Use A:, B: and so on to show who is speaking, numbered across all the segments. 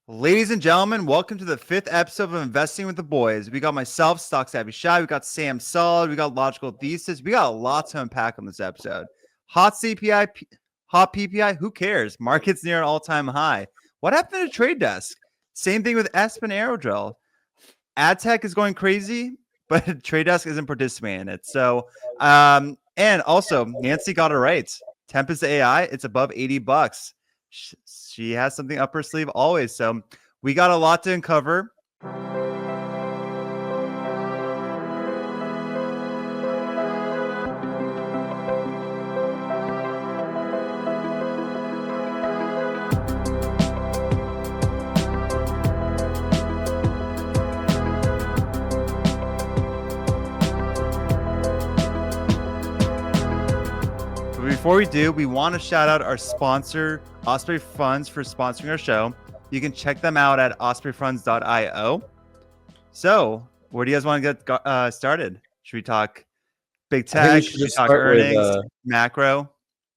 A: Ladies and gentlemen, welcome to the 5th episode of Investing with the Boys. We got myself, Stock Savvy Shy. We got Sam Solid. We got Logical Thesis. We got a lot to unpack on this episode. Hot CPI, hot PPI, who cares? Market's near an all-time high. What happened to Trade Desk? Same thing with ASPN Aerodrill. Ad tech is going crazy, but Trade Desk isn't participating in it. And also, Nancy got it right. Tempest AI, it's above $80. She has something up her sleeve always. So we got a lot to uncover. Before we do, we want to shout out our sponsor, Osprey Funds, for sponsoring our show. You can check them out at ospreyfunds.io. So, where do you guys want to get started? Should we talk big tech? Should we talk earnings, macro?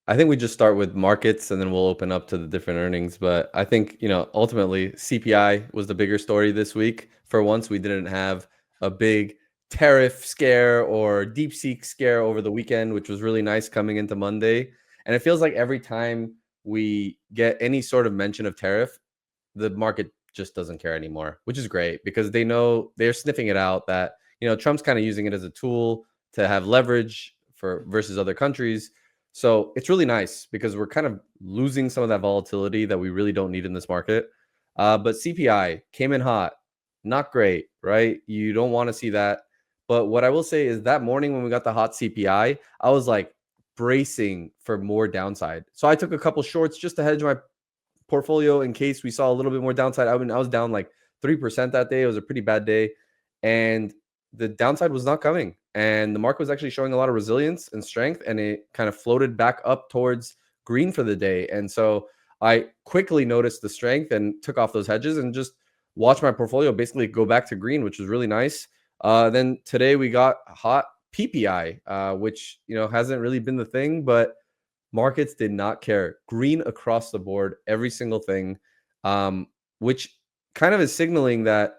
B: I think we just start with markets and then we'll open up to the different earnings. But I think, ultimately CPI was the bigger story this week. For once, we didn't have a big tariff scare or DeepSeek scare over the weekend, which was really nice coming into Monday. And it feels like every time we get any sort of mention of tariff, the market just doesn't care anymore, which is great because they know they're sniffing it out that, Trump's kind of using it as a tool to have leverage versus other countries. So it's really nice because we're kind of losing some of that volatility that we really don't need in this market. But CPI came in hot, not great, right? You don't want to see that. But what I will say is that morning when we got the hot CPI, I was like bracing for more downside. So I took a couple shorts just to hedge my portfolio in case we saw a little bit more downside. I was down like 3% that day. It was a pretty bad day. And the downside was not coming. And the market was actually showing a lot of resilience and strength. And it kind of floated back up towards green for the day. And so I quickly noticed the strength and took off those hedges and just watched my portfolio basically go back to green, which was really nice. Then today we got hot PPI, which, hasn't really been the thing, but markets did not care. Green across the board, every single thing, which kind of is signaling that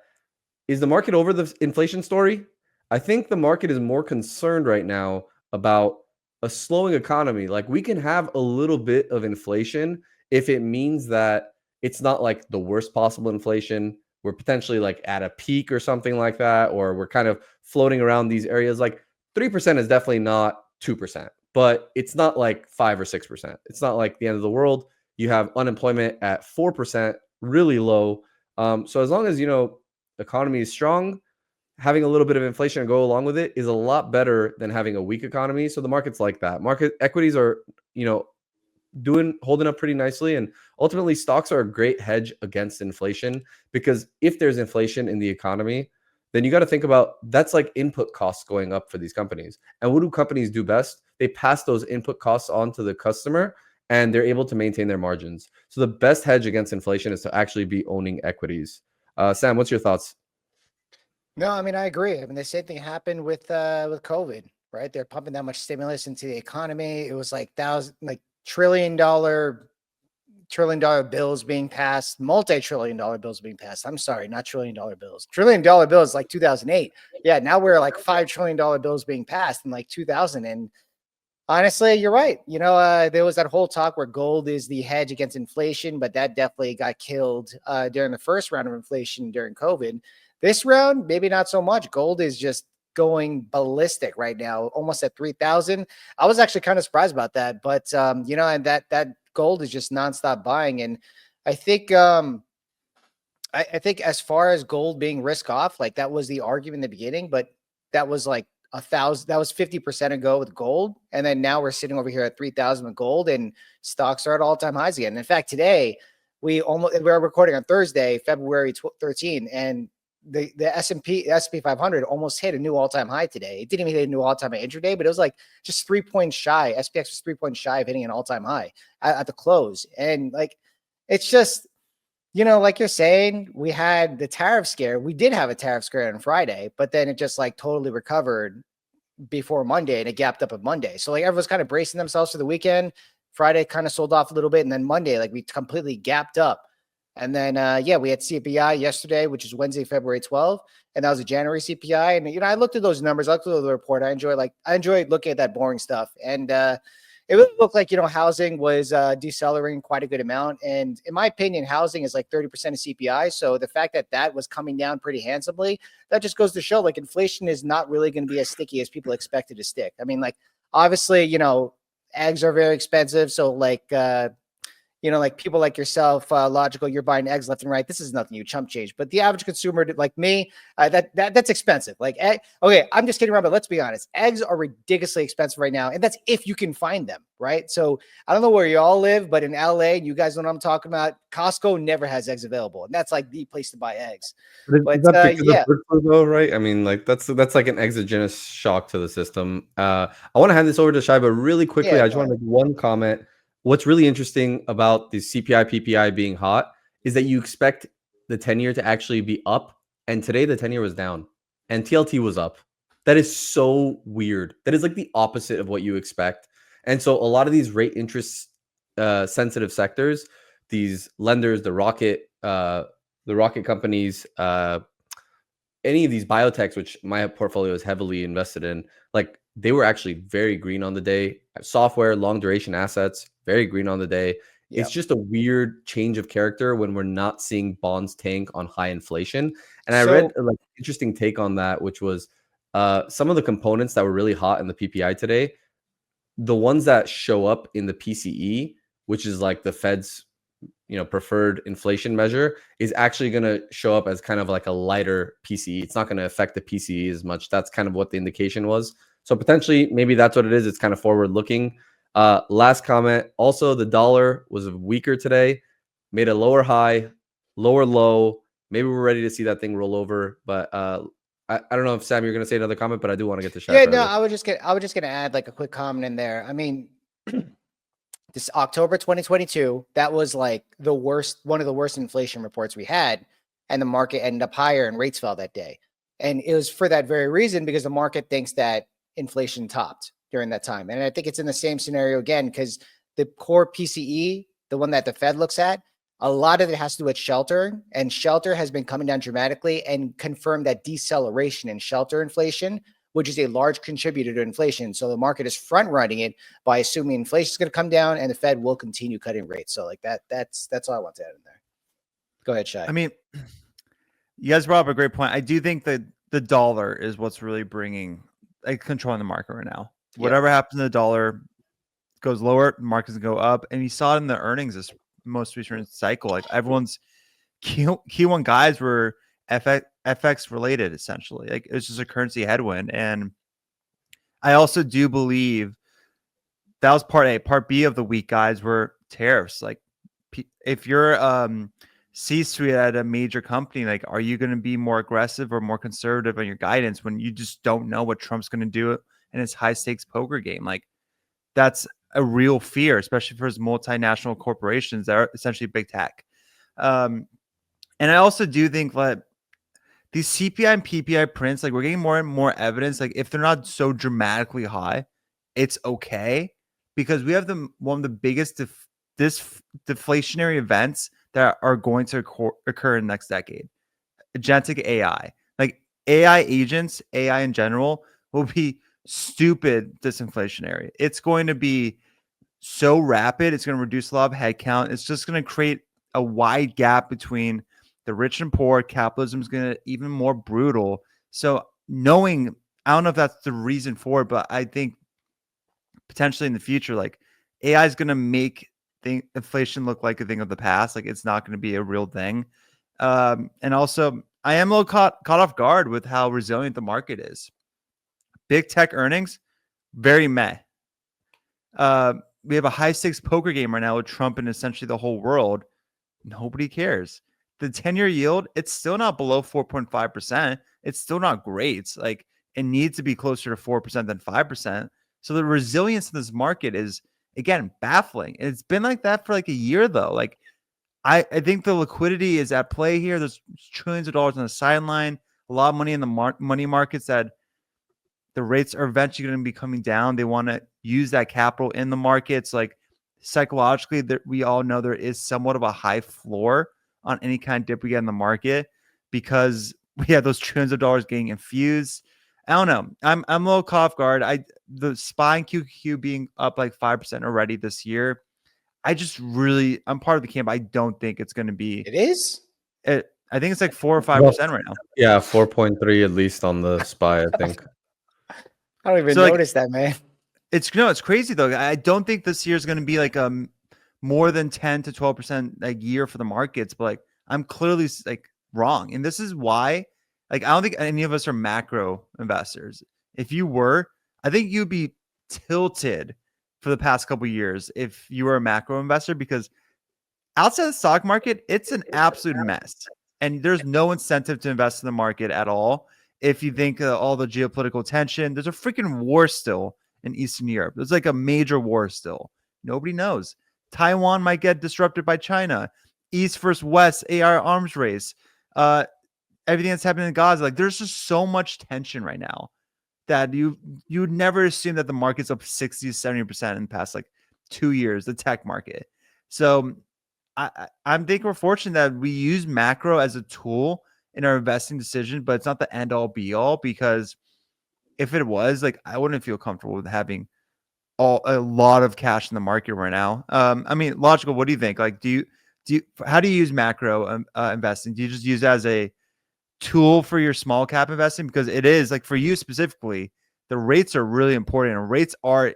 B: is the market over the inflation story? I think the market is more concerned right now about a slowing economy. Like we can have a little bit of inflation if it means that it's not like the worst possible inflation. We're potentially like at a peak or something like that, or we're kind of floating around these areas. Like 3% is definitely not 2%, but it's not like 5 or 6%. It's not like the end of the world. You have unemployment at 4%, really low. So as long as, economy is strong, having a little bit of inflation and go along with it is a lot better than having a weak economy. So the market's like that. Market equities are, holding up pretty nicely. And ultimately stocks are a great hedge against inflation because if there's inflation in the economy, then you got to think about that's like input costs going up for these companies. And what do companies do best? They pass those input costs on to the customer and they're able to maintain their margins. So the best hedge against inflation is to actually be owning equities. Sam, what's your thoughts?
C: No, I mean, I agree. I mean, the same thing happened with COVID, right? They're pumping that much stimulus into the economy. It was like trillion dollar bills being passed, multi-trillion dollar bills being passed. I'm sorry, not $1 trillion bills. $1 trillion bills like 2008. Yeah, now we're like $5 trillion bills being passed in like 2000. And honestly, you're right. There was that whole talk where gold is the hedge against inflation, but that definitely got killed during the first round of inflation during COVID. This round, maybe not so much. Gold is just going ballistic right now, almost at 3,000. I was actually kind of surprised about that, but and that gold is just nonstop buying. And I think I think as far as gold being risk off, like that was the argument in the beginning, but that was like 1,000. That was 50% ago with gold, and then now we're sitting over here at 3,000 with gold, and stocks are at all-time highs again. In fact, today we're recording on Thursday, February 13, and the S&P 500 almost hit a new all-time high today. It didn't even hit a new all-time high intraday, but it was like just 3 points shy. SPX was 3 points shy of hitting an all-time high at the close. And like, it's just, like you're saying, we had the tariff scare. We did have a tariff scare on Friday, but then it just like totally recovered before Monday and it gapped up at Monday. So like everyone's kind of bracing themselves for the weekend. Friday kind of sold off a little bit. And then Monday, like we completely gapped up. And then, yeah, we had CPI yesterday, which is Wednesday, February 12th. And that was a January CPI. And, I looked at those numbers. I looked at the report. I enjoyed looking at that boring stuff. And it really looked like, housing was decelerating quite a good amount. And in my opinion, housing is like 30% of CPI. So the fact that that was coming down pretty handsomely, that just goes to show like inflation is not really going to be as sticky as people expected to stick. I mean, like, obviously, eggs are very expensive. So like, like people like yourself, Logical, you're buying eggs left and right. This is nothing you chump change, but the average consumer like me, that's expensive. Like, okay, I'm just kidding around, but let's be honest. Eggs are ridiculously expensive right now. And that's if you can find them, right? So I don't know where you all live, but in LA, you guys know what I'm talking about. Costco never has eggs available. And that's like the place to buy eggs. But
B: Is that because
C: yeah.
B: of bird flu though, right? I mean, like that's like an exogenous shock to the system. I want to hand this over to Shai, but really quickly,
C: Yeah,
B: I just want to make one comment. What's really interesting about the CPI, PPI being hot is that you expect the 10-year to actually be up, and today the 10-year was down, and TLT was up. That is so weird. That is like the opposite of what you expect. And so a lot of these rate interest sensitive sectors, these lenders, the rocket companies, any of these biotechs, which my portfolio is heavily invested in, like they were actually very green on the day. Software, long duration assets, very green on the day.
C: yeah.
B: It's just a weird change of character when we're not seeing bonds tank on high inflation. And I read like interesting take on that, which was some of the components that were really hot in the PPI today, the ones that show up in the PCE, which is like the Fed's preferred inflation measure, is actually going to show up as kind of like a lighter PCE. It's not going to affect the PCE as much. That's kind of what the indication was. So potentially, maybe that's what it is. It's kind of forward looking. Last comment. Also, the dollar was weaker today, made a lower high, lower low. Maybe we're ready to see that thing roll over. But I don't know if Sam, you're going to say another comment, but I do want to get to Shai.
C: Yeah, no, I was just gonna add like a quick comment in there. I mean, this October 2022, that was like one of the worst inflation reports we had, and the market ended up higher and rates fell that day. And it was for that very reason, because the market thinks that inflation topped during that time. And I think it's in the same scenario again, because the core PCE, the one that the Fed looks at, a lot of it has to do with shelter, and shelter has been coming down dramatically and confirmed that deceleration in shelter inflation, which is a large contributor to inflation. So the market is front running it by assuming inflation is going to come down and the Fed will continue cutting rates. So like that's all I want to add in there. Go ahead, Shai.
A: I mean, you guys brought up a great point. I do think that the dollar is what's really bringing controlling the market right now.
C: Yep.
A: Whatever happens to the dollar goes lower, markets go up. And you saw it in the earnings this most recent cycle. Like everyone's Q1 guys were FX related, essentially. Like it was just a currency headwind. And I also do believe that was part A. Part B of the week, guys, were tariffs. Like if you're C-suite at a major company, like are you going to be more aggressive or more conservative on your guidance when you just don't know what Trump's going to do in his high stakes poker game? Like that's a real fear, especially for his multinational corporations that are essentially big tech. And I also do think that these CPI and PPI prints, like we're getting more and more evidence. Like if they're not so dramatically high, it's okay, because we have one of the biggest deflationary events that are going to occur in the next decade. Agentic AI, like AI agents, AI in general, will be stupid disinflationary. It's going to be so rapid. It's going to reduce a lot of headcount. It's just going to create a wide gap between the rich and poor. Capitalism is going to even more brutal. So knowing, I don't know if that's the reason for it, but I think potentially in the future, like AI is going to make inflation look like a thing of the past. Like it's not going to be a real thing. And also I am a little caught off guard with how resilient the market is. Big tech earnings, very meh. We have a high stakes poker game right now with Trump and essentially the whole world. Nobody cares. The 10-year yield, it's still not below 4.5%. It's still not great. It's like it needs to be closer to 4% than 5%. So the resilience in this market is, again, baffling. And it's been like that for like a year, though. Like I think the liquidity is at play here. There's trillions of dollars on the sideline, a lot of money in the money markets that the rates are eventually going to be coming down. They want to use that capital in the markets. Like psychologically, that we all know there is somewhat of a high floor on any kind of dip we get in the market because we have those trillions of dollars getting infused. I don't know. I'm a little caught off guard. The SPY and QQQ being up like 5% already this year. I'm part of the camp. I don't think it's going to be.
C: It is.
A: I think it's like 4 or 5% right now.
B: Yeah, 4.3 at least on the SPY, I think.
C: I don't even
A: So, like,
C: notice that, man.
A: It's crazy though. I don't think this year is going to be like more than 10 to 12% like year for the markets, but like I'm clearly like wrong. And this is why, like, I don't think any of us are macro investors. If you were, I think you'd be tilted for the past couple of years if you were a macro investor, because outside the stock market, it's an absolute mess. And there's no incentive to invest in the market at all. If you think all the geopolitical tension, there's a freaking war still in Eastern Europe. There's like a major war still. Nobody knows. Taiwan might get disrupted by China. East versus West, AR arms race. Everything that's happening in Gaza. Like, there's just so much tension right now that you would never assume that the market's up 60 to 70% in the past like 2 years, the tech market. So I think we're fortunate that we use macro as a tool in our investing decision, but it's not the end all be all, because if it was, like, I wouldn't feel comfortable with having a lot of cash in the market right now. I mean, logical. What do you think? Like, how do you use macro investing? Do you just use it as a tool for your small cap investing? Because it is, like, for you specifically, the rates are really important, and rates are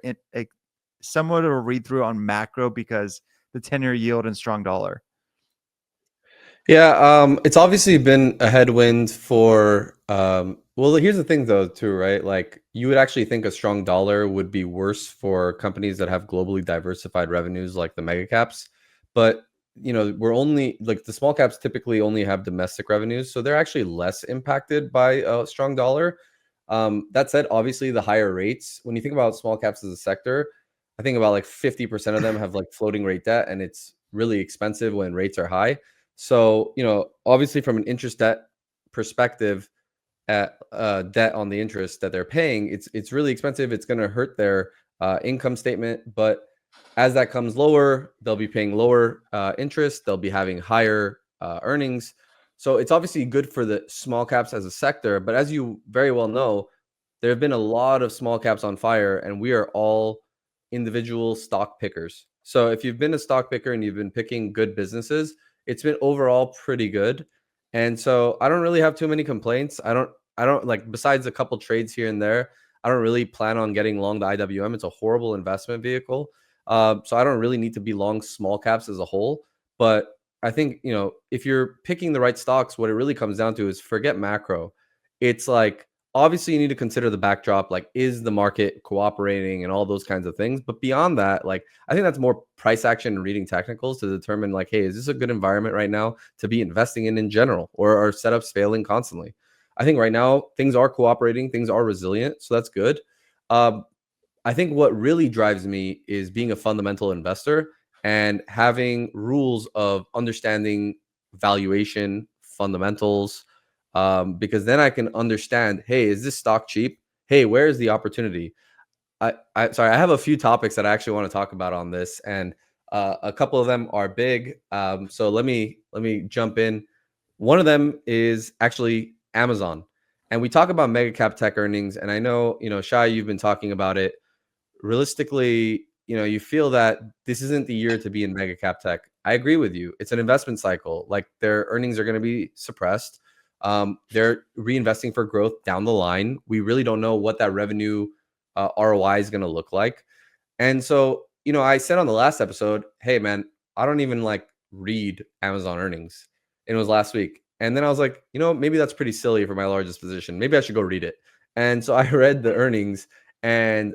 A: somewhat of a read through on macro because the 10-year yield and strong dollar.
B: Yeah, it's obviously been a headwind for well, here's the thing though too, right? Like, you would actually think a strong dollar would be worse for companies that have globally diversified revenues like the mega caps. But, we're only, like, the small caps typically only have domestic revenues, so they're actually less impacted by a strong dollar. That said, obviously the higher rates, when you think about small caps as a sector, I think about like 50% of them have like floating rate debt, and it's really expensive when rates are high. So, obviously from an interest debt perspective, at debt on the interest that they're paying, it's really expensive. It's going to hurt their income statement. But as that comes lower, they'll be paying lower interest. They'll be having higher earnings. So it's obviously good for the small caps as a sector. But as you very well know, there have been a lot of small caps on fire, and we are all individual stock pickers. So if you've been a stock picker and you've been picking good businesses, it's been overall pretty good. And so I don't really have too many complaints. I don't like, besides a couple trades here and there, I don't really plan on getting long the IWM. It's a horrible investment vehicle. So I don't really need to be long small caps as a whole. But I think, if you're picking the right stocks, what it really comes down to is forget macro. It's like, obviously you need to consider the backdrop, like, is the market cooperating and all those kinds of things. But beyond that, like, I think that's more price action and reading technicals to determine, like, hey, is this a good environment right now to be investing in general, or are setups failing constantly? I think right now things are cooperating, things are resilient, so that's good. I think what really drives me is being a fundamental investor and having rules of understanding valuation, fundamentals, because then I can understand, hey, is this stock cheap? Hey, where is the opportunity? Sorry, I have a few topics that I actually want to talk about on this, and a couple of them are big. So let me jump in. One of them is actually Amazon, and we talk about mega cap tech earnings, and I know, Shai, you've been talking about it. Realistically, you feel that this isn't the year to be in mega cap tech. I agree with you. It's an investment cycle. Like, their earnings are going to be suppressed. They're reinvesting for growth down the line. We really don't know what that revenue ROI is going to look like. And so, I said on the last episode, hey, man, I don't even like read Amazon earnings. And it was last week. And then I was like, maybe that's pretty silly for my largest position. Maybe I should go read it. And so I read the earnings, and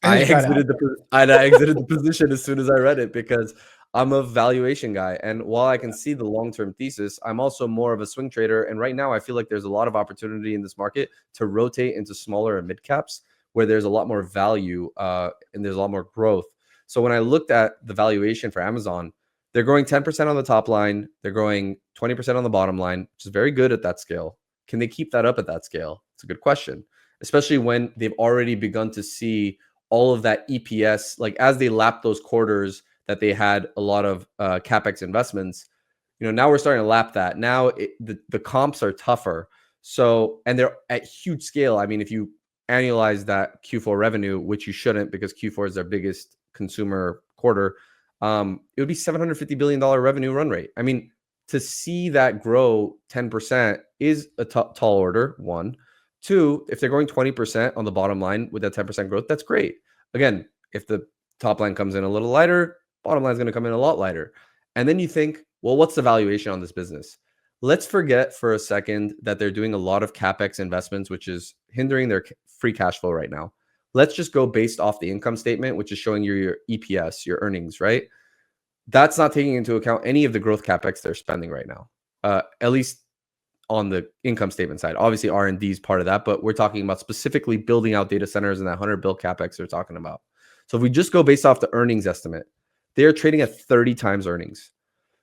B: I exited the position as soon as I read it, because I'm a valuation guy. And while I can see the long-term thesis, I'm also more of a swing trader. And right now I feel like there's a lot of opportunity in this market to rotate into smaller and mid caps, where there's a lot more value and there's a lot more growth. So when I looked at the valuation for Amazon, they're growing 10% on the top line. They're growing 20% on the bottom line, which is very good at that scale. Can they keep that up at that scale? It's a good question, especially when they've already begun to see all of that EPS, like, as they lap those quarters that they had a lot of CapEx investments. now we're starting to lap that. Now the comps are tougher. So, and they're at huge scale. I mean, if you annualize that Q4 revenue, which you shouldn't because Q4 is their biggest consumer quarter, it would be $750 billion revenue run rate. I mean, to see that grow 10% is a tall order, one. Two, if they're growing 20% on the bottom line with that 10% growth, that's great. Again, if the top line comes in a little lighter, bottom line is going to come in a lot lighter. And then you think, well, what's the valuation on this business? Let's forget for a second that they're doing a lot of CapEx investments, which is hindering their free cash flow right now. Let's just go based off the income statement, which is showing you your EPS, your earnings, right? That's not taking into account any of the growth CapEx they're spending right now, at least on the income statement side. Obviously, R&D is part of that, but we're talking about specifically building out data centers and that 100 bill CapEx they're talking about. So if we just go based off the earnings estimate, they're trading at 30 times earnings.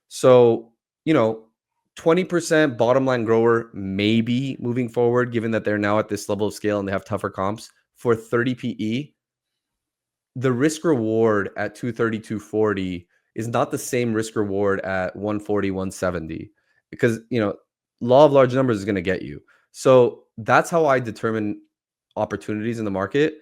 B: So, 20% bottom line grower, maybe moving forward, given that they're now at this level of scale and they have tougher comps for 30 PE. The risk reward at 230, 240 is not the same risk reward at 140, 170 because, law of large numbers is going to get you. So that's how I determine opportunities in the market.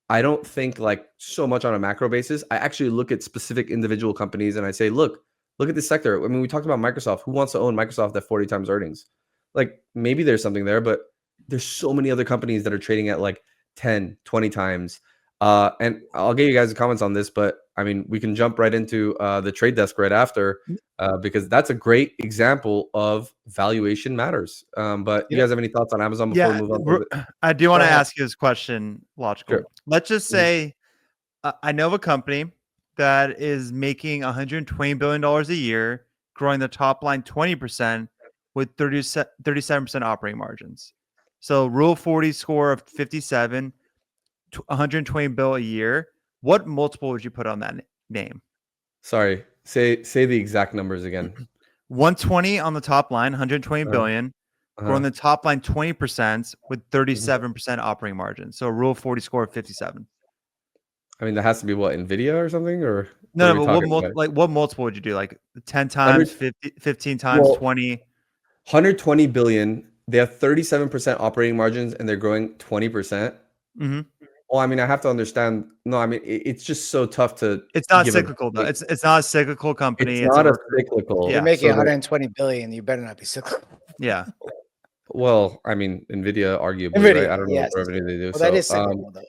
B: I don't think like so much on a macro basis. I actually look at specific individual companies and I say, look at this sector. I mean, we talked about Microsoft. Who wants to own Microsoft at 40 times earnings? Like maybe there's something there, but there's so many other companies that are trading at like 10, 20 times. And I'll get you guys comments on this, but I mean, we can jump right into the trade desk right after because that's a great example of valuation matters. But you guys have any thoughts on Amazon before we move on?
A: I do want to ask you this question, Logical.
B: Sure.
A: Let's just say I know of a company that is making $120 billion a year, growing the top line 20% with 37% operating margins. So rule 40 score of 57, 120 bill a year. What multiple would you put on that name?
B: Sorry, say the exact numbers again.
A: 120 on the top line, 120 billion, growing the top line 20% with 37% operating margin. So a rule 40 score of 57.
B: I mean, that has to be what, NVIDIA or something, or
A: no, but what multiple would you do? Like 10 times, 15 times, 20?
B: 120 billion. They have 37% operating margins and they're growing 20%.
A: Mm-hmm.
B: Well, I mean, I have to understand. No, I mean, it's just so tough to.
A: It's not cyclical though. It's not a cyclical company.
B: It's not a cyclical.
C: You're making 120 billion. You better not be cyclical.
A: Yeah.
B: Well, I mean, NVIDIA arguably, right? I don't know what revenue they do.
C: Well, that is cyclical though.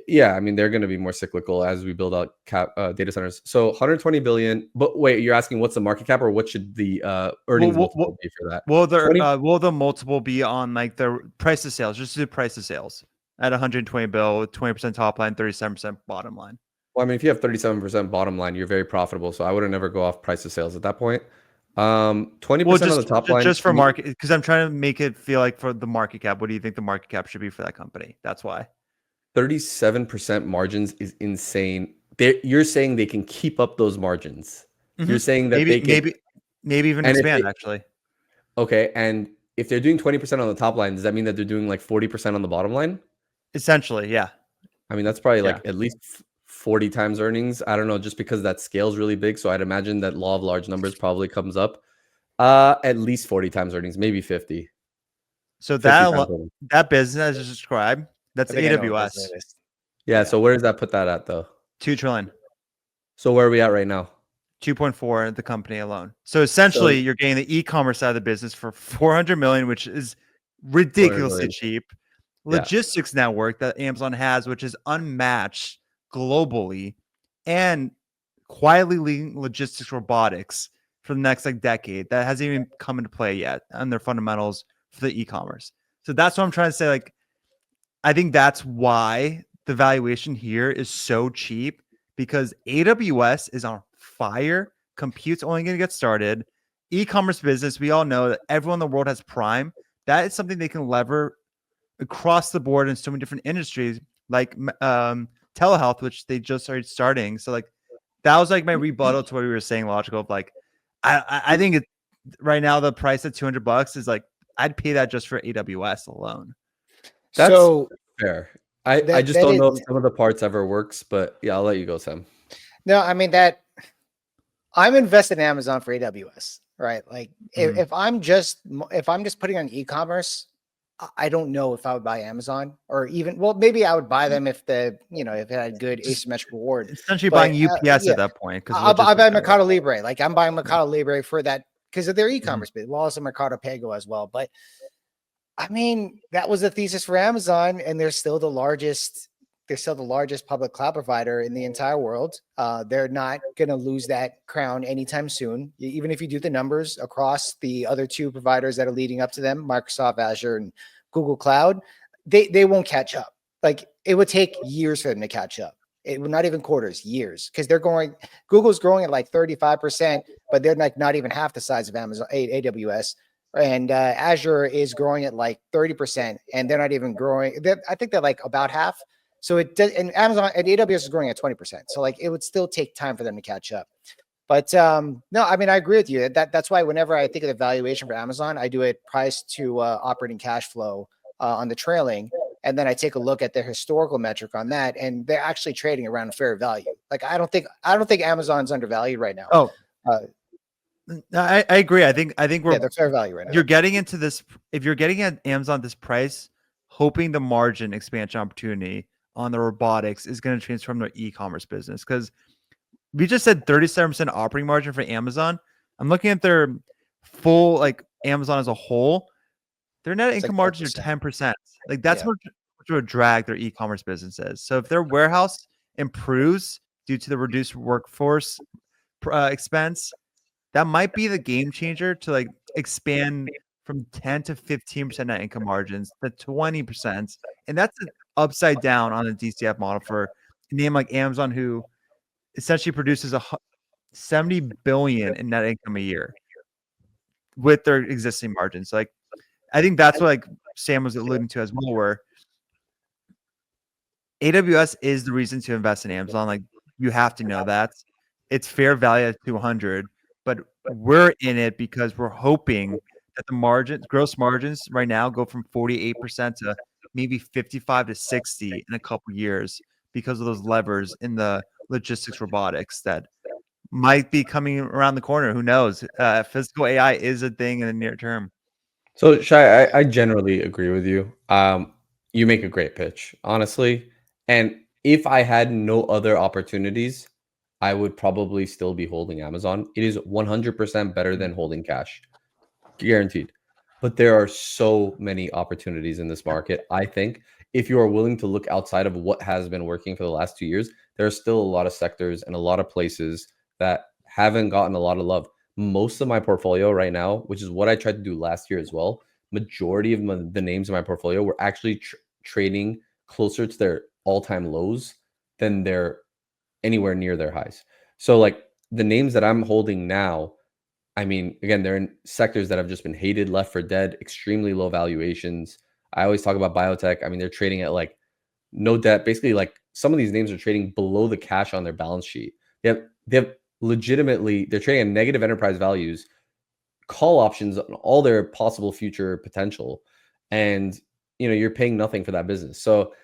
B: Yeah, I mean, they're going to be more cyclical as we build out data centers. So 120 billion. But wait, you're asking what's the market cap or what should the earnings multiple be for that?
A: Will the multiple be on like the price of sales? Just do price of sales at 120 bill with 20% top line, 37% bottom line.
B: Well, I mean, if you have 37% bottom line, you're very profitable. So I wouldn't never go off price of sales at that point. 20% on the top line.
A: Just for market, because I'm trying to make it feel like for the market cap. What do you think the market cap should be for that company? That's why.
B: 37% margins is insane. You're saying they can keep up those margins. Mm-hmm. You're saying that
A: maybe even expand actually.
B: Okay, and if they're doing 20% on the top line, does that mean that they're doing like 40% on the bottom line?
A: Essentially, yeah.
B: I mean, that's probably like at least 40 times earnings. I don't know, just because that scale's really big. So I'd imagine that law of large numbers probably comes up. At least 40 times earnings, maybe 50.
A: So that business as described, that's AWS.
B: Yeah. So where does that put that at though?
A: 2 trillion.
B: So where are we at right now?
A: 2.4 the company alone. So essentially you're getting the e-commerce side of the business for 400 million, which is ridiculously cheap. Logistics network that Amazon has, which is unmatched globally, and quietly leading logistics robotics for the next decade that hasn't even come into play yet on their fundamentals for the e-commerce. So that's what I'm trying to say. Like, I think that's why the valuation here is so cheap, because AWS is on fire. Compute's only going to get started. E-commerce business, we all know that everyone in the world has Prime. That is something they can lever across the board in so many different industries, like telehealth, which they just started starting. So like that was like my rebuttal to what we were saying, logical. Of like, I think right now the price at $200 is like, I'd pay that just for AWS alone.
B: That's fair. I just don't know if some of the parts ever works, but yeah, I'll let you go, Sam.
C: No, I mean that I'm invested in Amazon for AWS, right? Like
A: Mhm.
C: if I'm just putting on e-commerce, I don't know if I would buy Amazon or even, well, maybe I would buy them if if it had good
A: Just
C: asymmetrical reward.
A: essentially
C: But
A: buying UPS
C: yeah,
A: at that point because
C: I'll
A: logistics.
C: buy Mercado Libre. Like I'm buying Mercado Libre for that because of their
A: Mhm.
C: e-commerce bit. Well, also Mercado Pago as well. But I mean, that was a thesis for Amazon, and they're still the largest. They're still the largest public cloud provider in the entire world. They're not going to lose that crown anytime soon. Even if you do the numbers across the other two providers that are leading up to them, Microsoft Azure and Google Cloud, they won't catch up. Like it would take years for them to catch up. It would not even quarters, years, because Google's growing at like 35%, but they're like not even half the size of Amazon, AWS. And Azure is growing at like 30%, and they're not even growing. I think they're like about half. So it does, and Amazon and AWS is growing at 20%. So like it would still take time for them to catch up. But no, I mean I agree with you. That's why whenever I think of the valuation for Amazon, I do it price to operating cash flow on the trailing, and then I take a look at their historical metric on that, and they're actually trading around fair value. Like I don't think Amazon's undervalued right now.
A: Oh,
C: Uh,
A: I agree. I think
C: yeah, they're fair value right now.
A: you're getting into this. If you're getting at Amazon this price, hoping the margin expansion opportunity on the robotics is going to transform their e-commerce business, because we just said 37% operating margin for Amazon. I'm looking at their full, like Amazon as a whole, their net
C: It's
A: income
C: like
A: margins are
C: 10%.
A: 10%. Like that's
C: Yeah.
A: much of a drag their e-commerce business is. So if their warehouse improves due to the reduced workforce expense, that might be the game changer to like expand from 10 to 15% net income margins to 20%. And that's an upside down on the DCF model for a name like Amazon, who essentially produces 70 billion in net income a year with their existing margins. Like I think that's what like Sam was alluding to as well, where AWS is the reason to invest in Amazon. Like you have to know that it's fair value at 200, but we're in it because we're hoping that the margins, gross margins right now go from 48% to maybe 55 to 60 in a couple years because of those levers in the logistics robotics that might be coming around the corner. Who knows? Physical AI is a thing in the near term.
B: So Shai, I generally agree with you. You make a great pitch, honestly. And if I had no other opportunities, I would probably still be holding Amazon. It is 100% better than holding cash, guaranteed. But there are so many opportunities in this market. I think if you are willing to look outside of what has been working for the last 2 years, there are still a lot of sectors and a lot of places that haven't gotten a lot of love. Most of my portfolio right now, which is what I tried to do last year as well, majority of the names in my portfolio were actually trading closer to their all-time lows than they're anywhere near their highs. So like the names that I'm holding now, I mean, again, they're in sectors that have just been hated, left for dead, extremely low valuations. I always talk about biotech. I mean, they're trading at like no debt. Basically, like some of these names are trading below the cash on their balance sheet. They have legitimately, they're trading at negative enterprise values, call options on all their possible future potential. And you're paying nothing for that business. So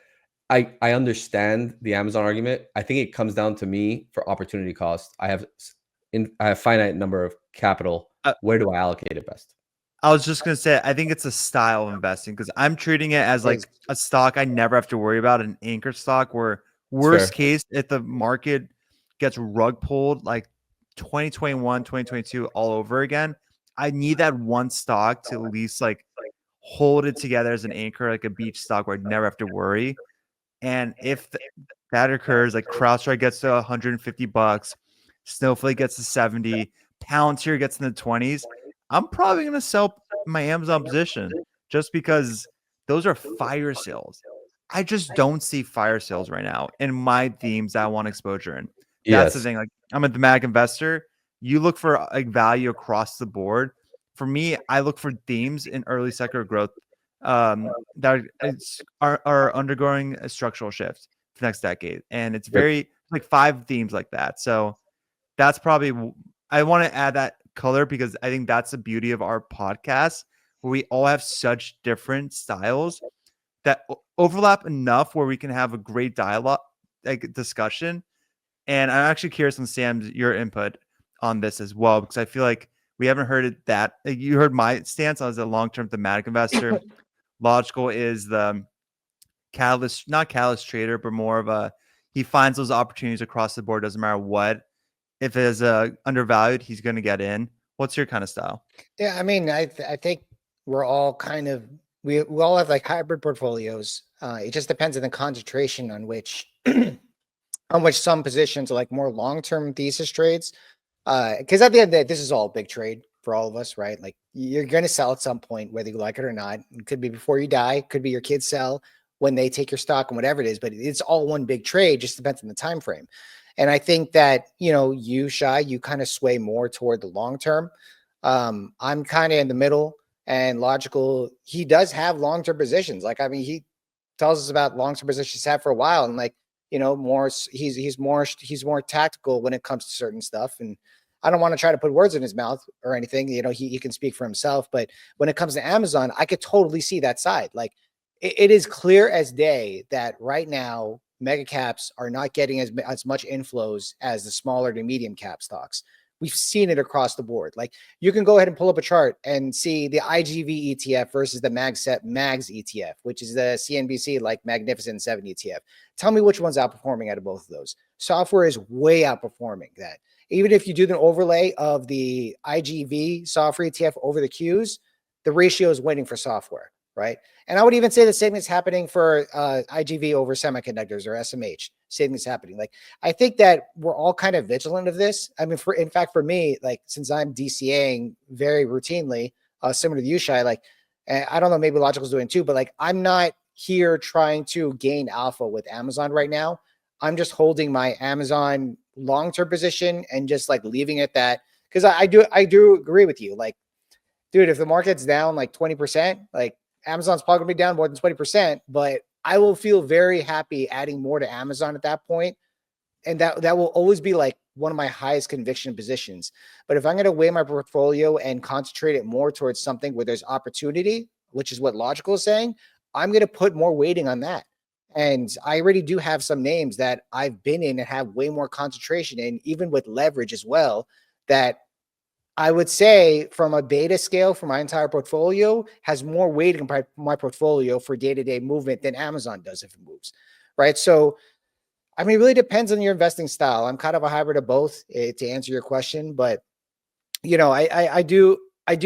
B: I understand the Amazon argument. I think it comes down to me for opportunity cost. I have finite number of capital. Where do I allocate it best?
A: I was just gonna say, I think it's a style of investing because I'm treating it as like a stock I never have to worry about, an anchor stock where worst case, if the market gets rug pulled like 2021, 2022 all over again, I need that one stock to at least like hold it together as an anchor, like a beach stock where I never have to worry. And if that occurs, like CrowdStrike gets to $150, Snowflake gets to 70, Palantir gets in the 20s, I'm probably going to sell my Amazon position just because those are fire sales. I just don't see fire sales right now in my themes that I want exposure in. That's the
B: Yes.
A: thing. Like I'm a thematic investor. You look for like value across the board. For me, I look for themes in early sector growth that are undergoing a structural shift for the next decade, and it's
B: Yep.
A: very like 5 themes like that. So that's probably I want to add that color because I think that's the beauty of our podcast, where we all have such different styles that overlap enough where we can have a great dialogue, like discussion. And I'm actually curious on Sam's your input on this as well, because I feel like We haven't heard it that you heard my stance as a long-term thematic investor. Logical is the catalyst, not catalyst trader, but more of a he finds those opportunities across the board. Doesn't matter what. If it is undervalued, he's going to get in. What's your kind of style?
C: Yeah, I mean, I think we're all kind of we all have like hybrid portfolios. It just depends on the concentration on which on which some positions are like more long-term thesis trades. Because at the end of the day, this is all a big trade for all of us, right? Like you're going to sell at some point, whether you like it or not. It could be before you die, could be your kids sell when they take your stock and whatever it is, but it's all one big trade, just depends on the time frame. And I think that, you know, you kind of sway more toward the long term. I'm kind of in the middle, and Logical, he does have long-term positions. Like, I mean, he tells us about long-term positions he's had for a while, and like, you know, he's more tactical when it comes to certain stuff. And I don't want to try to put words in his mouth or anything. You know, he can speak for himself. But when it comes to Amazon, I could totally see that side. Like it is clear as day that right now mega caps are not getting as much inflows as the smaller to medium cap stocks. We've seen it across the board. Like you can go ahead and pull up a chart and see the IGV ETF versus the MAGS ETF, which is the CNBC like Magnificent 7 ETF. Tell me which one's outperforming out of both of those. Software is way outperforming that. Even if you do the overlay of the IGV software ETF over the Qs, the ratio is winning for software, right? And I would even say the same is happening for IGV over semiconductors or SMH. Same is happening. Like, I think that we're all kind of vigilant of this. I mean, in fact, for me, like, since I'm DCAing very routinely, similar to you, Shai, like, I don't know, maybe Logical's doing too, but like, I'm not here trying to gain alpha with Amazon right now. I'm just holding my Amazon long-term position and just like leaving it that, because I do agree with you. Like, dude, if the market's down like 20%, like Amazon's probably gonna be down more than 20%, but I will feel very happy adding more to Amazon at that point. And that will always be like one of my highest conviction positions. But if I'm going to weigh my portfolio and concentrate it more towards something where there's opportunity, which is what Logical is saying, I'm going to put more weighting on that. And I already do have some names that I've been in and have way more concentration in, even with leverage as well, that I would say from a beta scale for my entire portfolio has more weighting in my portfolio for day-to-day movement than Amazon does if it moves, right? So, I mean, it really depends on your investing style. I'm kind of a hybrid of both to answer your question, but you know, I do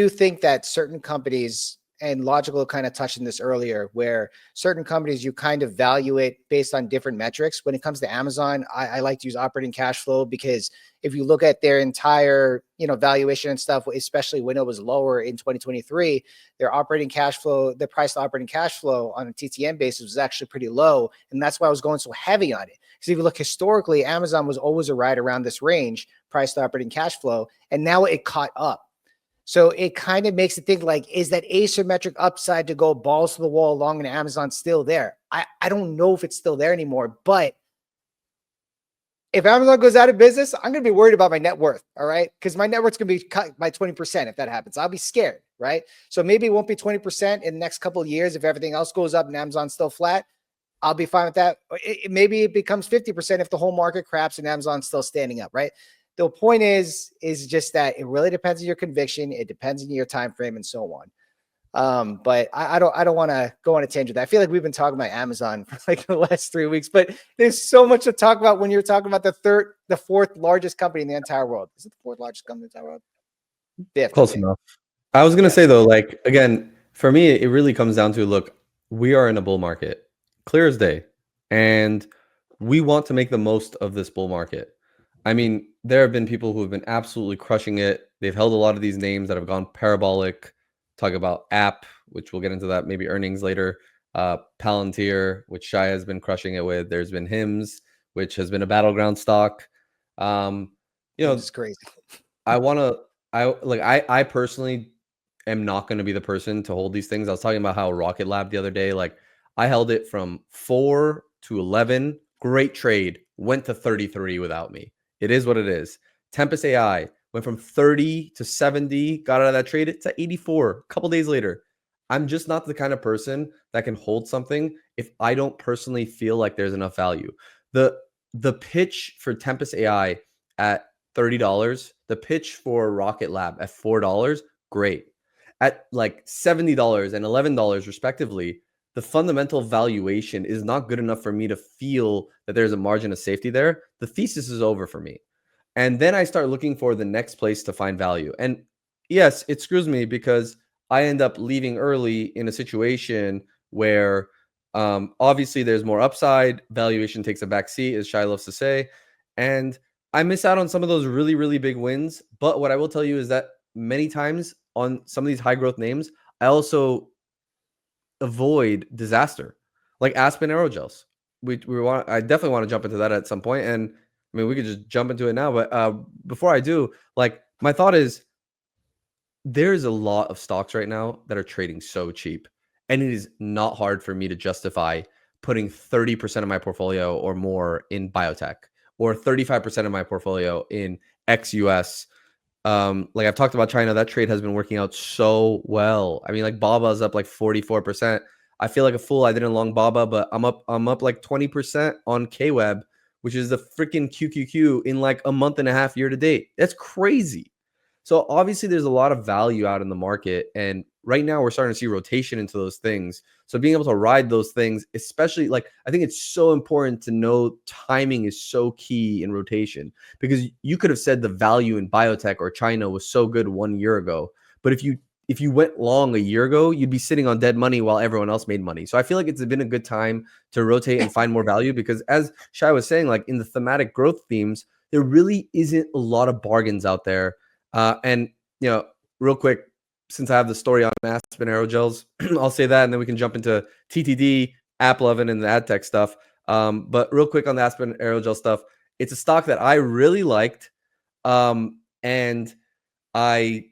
C: think that certain companies, and Logical kind of touched on this earlier, where certain companies you kind of value it based on different metrics. When it comes to Amazon, I like to use operating cash flow, because if you look at their entire, you know, valuation and stuff, especially when it was lower in 2023, their operating cash flow, the price to operating cash flow on a TTM basis was actually pretty low. And that's why I was going so heavy on it. Because if you look historically, Amazon was always right around this range, price to operating cash flow, and now it caught up. So it kind of makes it think like, is that asymmetric upside to go balls to the wall long and Amazon still there? I don't know if it's still there anymore, but if Amazon goes out of business, I'm going to be worried about my net worth. All right. Because my net worth's going to be cut by 20% if that happens. I'll be scared. Right. So maybe it won't be 20% in the next couple of years. If everything else goes up and Amazon's still flat, I'll be fine with that. Maybe it becomes 50% if the whole market craps and Amazon's still standing up. Right. The point is just that it really depends on your conviction. It depends on your time frame and so on. But I don't want to go on a tangent. I feel like we've been talking about Amazon for like the last 3 weeks, but there's so much to talk about when you're talking about the fourth largest company in the entire world. Is it the fourth largest company in the entire world? Fifth.
B: Close enough. I was going to say though, like, again, for me, it really comes down to, look, we are in a bull market, clear as day, and we want to make the most of this bull market. I mean, there have been people who have been absolutely crushing it. They've held a lot of these names that have gone parabolic. Talk about App, which we'll get into that, maybe earnings later. Palantir, which Shai has been crushing it with. There's been Hims, which has been a battleground stock. You know,
C: it's crazy.
B: I personally am not going to be the person to hold these things. I was talking about how Rocket Lab the other day, like I held it from 4 to 11. Great trade. Went to 33 without me. It is what it is. Tempest AI went from 30 to 70, got out of that trade. It's at 84 a couple days later. I'm just not the kind of person that can hold something if I don't personally feel like there's enough value. The pitch for Tempest AI at $30. The pitch for Rocket Lab at $4, great. At like $70 and $11 respectively, the fundamental valuation is not good enough for me to feel that there's a margin of safety there. The thesis is over for me. And then I start looking for the next place to find value. And yes, it screws me because I end up leaving early in a situation where obviously there's more upside. Valuation takes a back seat, as Shai loves to say. And I miss out on some of those really, really big wins. But what I will tell you is that many times on some of these high growth names, I also avoid disaster, like Aspen Aerogels. I definitely want to jump into that at some point, and I mean we could just jump into it now. But before I do, like my thought is, there's a lot of stocks right now that are trading so cheap, and it is not hard for me to justify putting 30% of my portfolio or more in biotech, or 35% of my portfolio in ex-US. Like I've talked about China, that trade has been working out so well. I mean, like Baba's up like 44%. I feel like a fool. I didn't long Baba, but I'm up like 20% on KWeb, which is the freaking QQQ in like a month and a half year to date. That's crazy. So obviously there's a lot of value out in the market. And right now we're starting to see rotation into those things. So being able to ride those things, especially like, I think it's so important to know timing is so key in rotation, because you could have said the value in biotech or China was so good 1 year ago. But if you went long a year ago, you'd be sitting on dead money while everyone else made money. So I feel like it's been a good time to rotate and find more value, because as Shai was saying, like in the thematic growth themes, there really isn't a lot of bargains out there. And, you know, real quick, since I have the story on Aspen Aerogels, I'll say that, and then we can jump into TTD, AppLovin, and the ad tech stuff. But real quick on the Aspen Aerogel stuff, it's a stock that I really liked. And I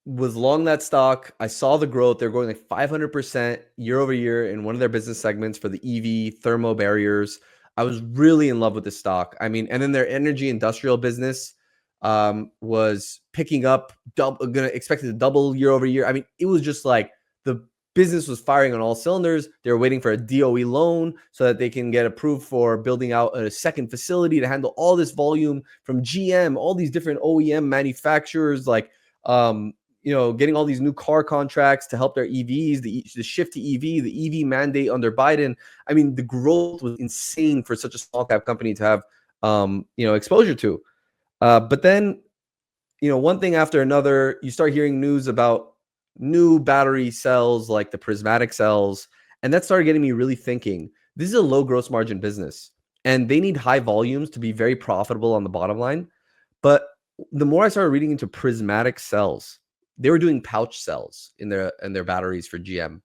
B: was long that stock. I saw the growth. They're going like 500% year over year in one of their business segments for the EV thermo barriers. I was really in love with this stock. I mean, and then their energy industrial business was picking up, expected to double year over year. I mean, it was just like the business was firing on all cylinders. They were waiting for a DOE loan so that they can get approved for building out a second facility to handle all this volume from GM, all these different OEM manufacturers, like, you know, getting all these new car contracts to help their EVs, the shift to EV, the EV mandate under Biden. I mean, the growth was insane for such a small cap company to have, you know, exposure to. But then, you know, one thing after another, you start hearing news about new battery cells like the prismatic cells. And that started getting me really thinking, this is a low gross margin business and they need high volumes to be very profitable on the bottom line. But the more I started reading into prismatic cells, they were doing pouch cells in their batteries for GM.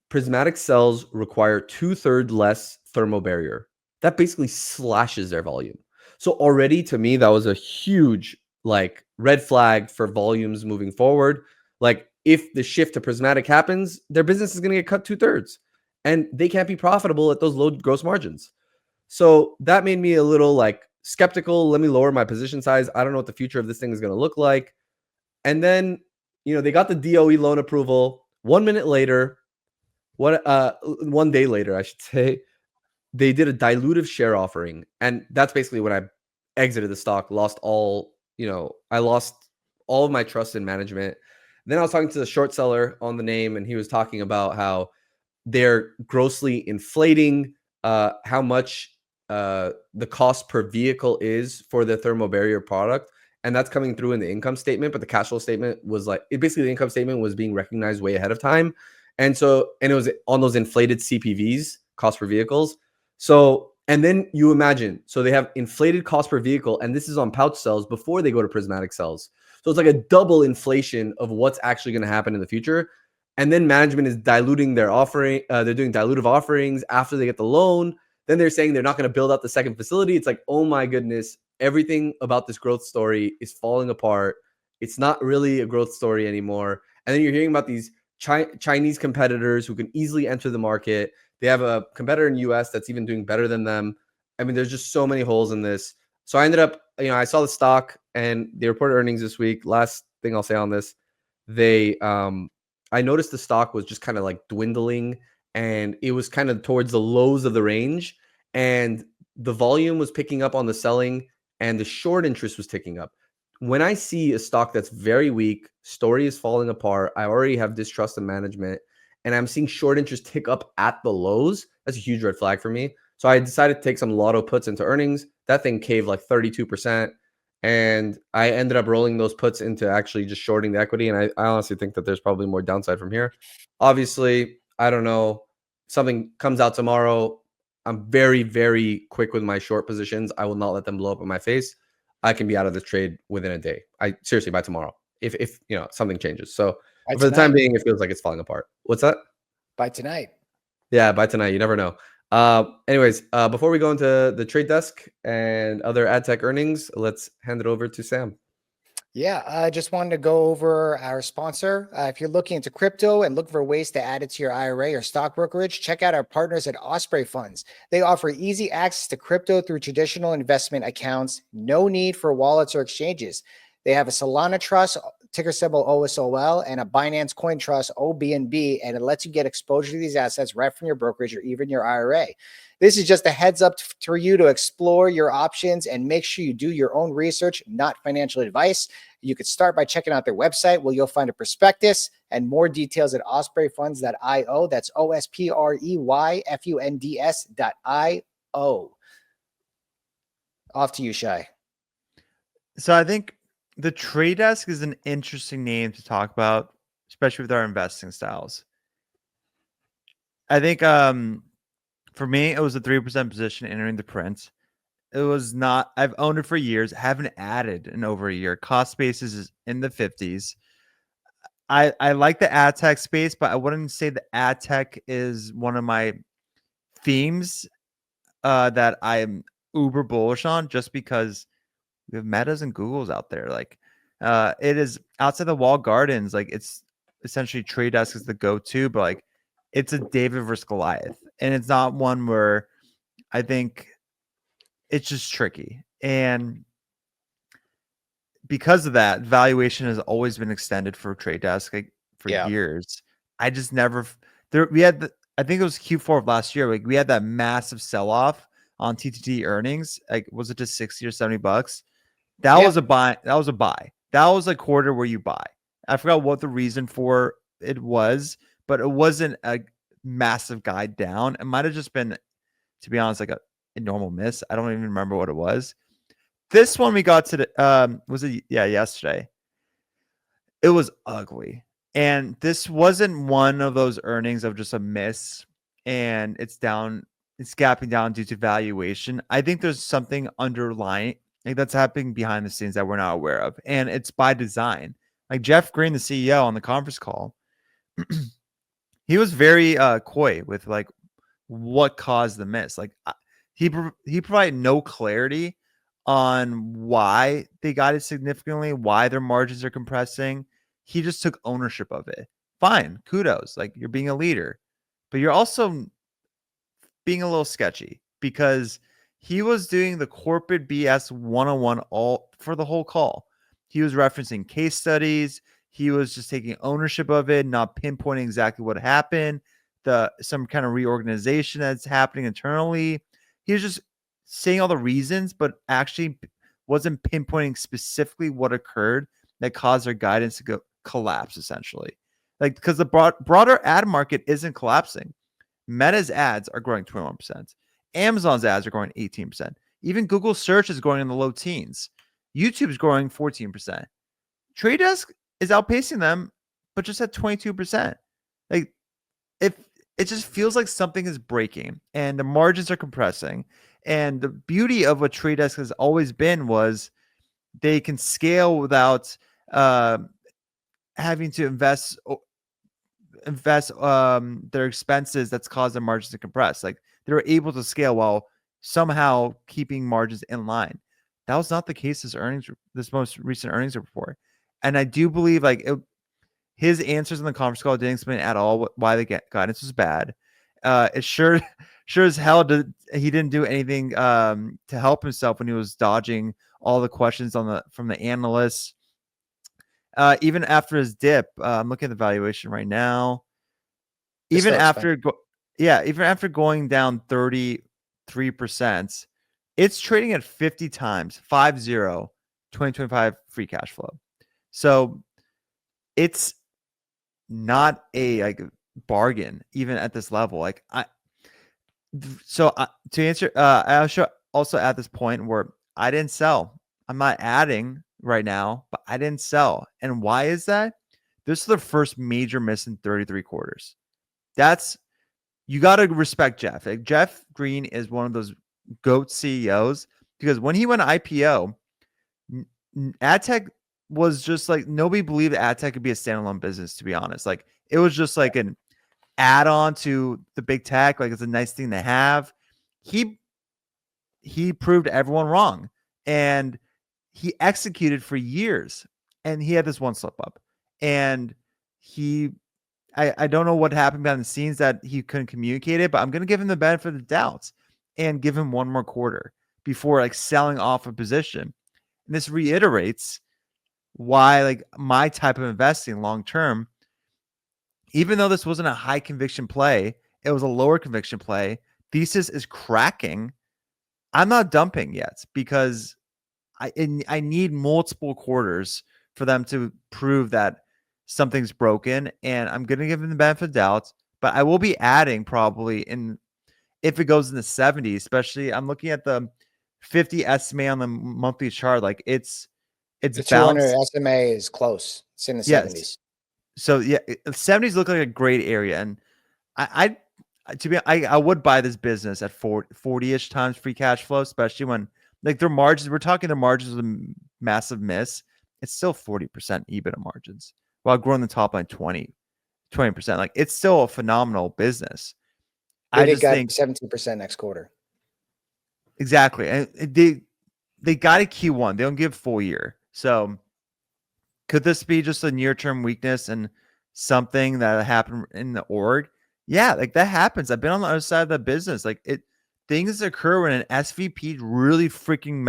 B: Prismatic cells require 2/3 less thermal barrier. That basically slashes their volume. So already to me, that was a huge like red flag for volumes moving forward. Like if the shift to prismatic happens, their business is going to get cut 2/3 and they can't be profitable at those low gross margins. So that made me a little like skeptical. Let me lower my position size. I don't know what the future of this thing is going to look like. And then, you know, they got the DOE loan approval. 1 minute later, 1 day later, I should say, they did a dilutive share offering. And that's basically when I exited the stock, lost all, you know, I lost all of my trust in management. Then I was talking to the short seller on the name, and he was talking about how they're grossly inflating how much the cost per vehicle is for the thermal barrier product. And that's coming through in the income statement, but the cash flow statement was like, basically the income statement was being recognized way ahead of time. And it was on those inflated CPVs, cost per vehicles. So, and then you imagine, so they have inflated cost per vehicle, and this is on pouch cells before they go to prismatic cells. So it's like a double inflation of what's actually going to happen in the future. And then management is diluting their offering. They're doing dilutive offerings after they get the loan. Then they're saying they're not going to build out the second facility. It's like, oh my goodness, everything about this growth story is falling apart. It's not really a growth story anymore. And then you're hearing about these Chinese competitors who can easily enter the market. They have a competitor in the US that's even doing better than them. I mean, there's just so many holes in this. So I ended up, you know, I saw the stock and they reported earnings this week. Last thing I'll say on this, I noticed the stock was just kind of like dwindling, and it was kind of towards the lows of the range, and the volume was picking up on the selling, and the short interest was ticking up. When I see a stock that's very weak, story is falling apart, I already have distrust in management, and I'm seeing short interest tick up at the lows, that's a huge red flag for me. So I decided to take some lotto puts into earnings. That thing caved like 32%. And I ended up rolling those puts into actually just shorting the equity. And I honestly think that there's probably more downside from here. Obviously, I don't know. Something comes out tomorrow. I'm very, very quick with my short positions. I will not let them blow up in my face. I can be out of this trade within a day. I seriously, by tomorrow, if you know something changes. So
C: By
B: for the time
C: tonight.
B: being, it feels like it's falling apart. What's that?
C: By tonight.
B: Yeah, by tonight. You never know. Anyways, before we go into the trade desk and other ad tech earnings, let's hand it over to Sam.
C: Yeah, I just wanted to go over our sponsor. If you're looking into crypto and looking for ways to add it to your IRA or stock brokerage, check out our partners at Osprey Funds. They offer easy access to crypto through traditional investment accounts, no need for wallets or exchanges. They have a Solana Trust, ticker symbol OSOL, and a Binance Coin Trust, OBNB, and it lets you get exposure to these assets right from your brokerage or even your IRA. This is just a heads up for you to explore your options and make sure you do your own research, not financial advice. You could start by checking out their website where you'll find a prospectus and more details at ospreyfunds.io. That's OSPREYFUNDS.io. Off to you, Shai.
A: So I think the trade desk is an interesting name to talk about, especially with our investing styles. I think for me, it was a 3% position entering the print. It was not, I've owned it for years, haven't added in over a year. Cost basis is in the 50s. I like the ad tech space, but I wouldn't say the ad tech is one of my themes that I'm uber bullish on, just because we have Metas and Googles out there. Like it is outside the wall gardens. Like it's essentially trade desk is the go-to, but like it's a David versus Goliath. And it's not one where I think it's just tricky. And because of that, valuation has always been extended for trade desk like for years. I just never there we had I think it was Q4 of last year. Like we had that massive sell-off on TTD earnings. Like was it just 60 or 70 bucks? That was a buy. That was a buy. That was a quarter where you buy. I forgot what the reason for it was, but it wasn't a massive guide down. It might have just been, to be honest, like a normal miss. I don't even remember what it was. This one we got to the was it yesterday. It was ugly. And this wasn't one of those earnings of just a miss and it's down, it's gapping down due to valuation. I think there's something underlying like that's happening behind the scenes that we're not aware of. And it's by design. Like Jeff Green, the CEO on the conference call, he was very coy with like what caused the miss. Like he provided no clarity on why they got it significantly, why their margins are compressing. He just took ownership of it. Fine, kudos. Like you're being a leader, but you're also being a little sketchy because he was doing the corporate BS 101 all for the whole call. He was referencing case studies. He was just taking ownership of it, not pinpointing exactly what happened, some kind of reorganization that's happening internally. He was just saying all the reasons, but actually wasn't pinpointing specifically what occurred that caused their guidance to go collapse, essentially. Like because the broader ad market isn't collapsing. Meta's ads are growing 21%. Amazon's ads are growing 18%. Even Google search is growing in the low teens. YouTube's growing 14%. Trade Desk is outpacing them, but just at 22%. Like if it just feels like something is breaking and the margins are compressing. And the beauty of what Trade Desk has always been was they can scale without having to invest their expenses that's caused their margins to compress. Like they were able to scale while somehow keeping margins in line. That was not the case this most recent earnings report. And I do believe like his answers in the conference call didn't explain at all why the guidance was bad. It sure as hell he didn't do anything to help himself when he was dodging all the questions from the analysts. Even after his dip, I'm looking at the valuation right now. Even after going down 33%, It's trading at 50 times 2025 free cash flow. So it's not a like bargain even at this level. Like to answer, I should also at this point where I didn't sell. I'm not adding right now, but I didn't sell. And why is that? This is the first major miss in 33 quarters. That's you got to respect Jeff. Like, Jeff Green is one of those GOAT CEOs because when he went IPO, ad tech was just like nobody believed ad tech could be a standalone business. To be honest, like it was just like an add-on to the big tech. Like it's a nice thing to have. He proved everyone wrong, and he executed for years. And he had this one slip up, and I don't know what happened behind the scenes that he couldn't communicate it, but I'm going to give him the benefit of the doubts and give him one more quarter before like selling off a position. And this reiterates why like my type of investing long term, even though this wasn't a high conviction play, it was a lower conviction play. Thesis is cracking. I'm not dumping yet because I need multiple quarters for them to prove that something's broken, and I'm going to give them the benefit of doubt, but I will be adding probably if it goes in the 70s, especially I'm looking at the 50 SMA on the monthly chart. Like it's
C: The 200
A: bounced.
C: SMA is close. It's in the
A: Yes.
C: 70s.
A: So yeah, 70s look like a great area. And I would buy this business at 40-ish times free cash flow, especially when like their margins, we're talking their margins with a massive miss. It's still 40% EBITDA margins while growing the top line 20%. Like it's still a phenomenal business. I
C: They
A: just
C: got
A: think
C: 17% next quarter.
A: exactly. And they got a Q1. They don't give full year. So could this be just a near-term weakness and something that happened in the org? Yeah, like that happens. I've been on the other side of the business. Like things occur when an SVP really freaking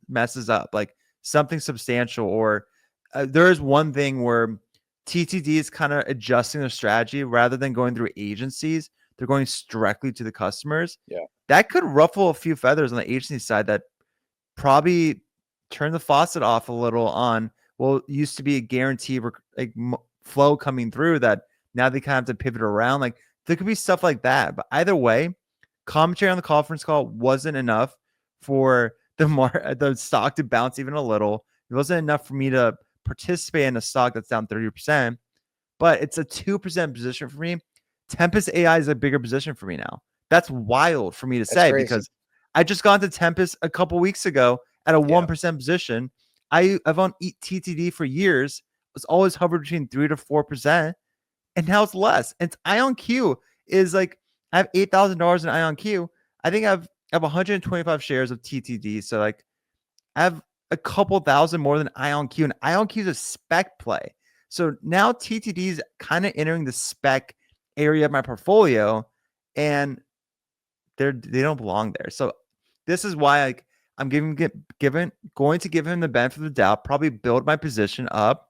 A: messes up, like something substantial. Or there is one thing where TTD is kind of adjusting their strategy rather than going through agencies. They're going directly to the customers.
C: Yeah,
A: that could ruffle a few feathers on the agency side. That probably turn the faucet off a little on well, used to be a guarantee like flow coming through that now they kind of have to pivot around. Like there could be stuff like that. But either way, commentary on the conference call wasn't enough for the stock to bounce even a little. It wasn't enough for me to participate in a stock that's down 30%, but it's a 2% position for me. Tempest AI is a bigger position for me now. That's wild for me to say
C: crazy.
A: because I just got into Tempest a couple weeks ago at a 1% position. I've owned TTD for years. It's always hovered between 3 to 4%, and now it's less. And IonQ is like I have $8,000 in IonQ. I think I have 125 shares of TTD, so like I have a couple thousand more than IonQ, and IonQ is a spec play. So now TTD is kind of entering the spec area of my portfolio, and they don't belong there. So this is why I'm going to give him the benefit of the doubt, probably build my position up.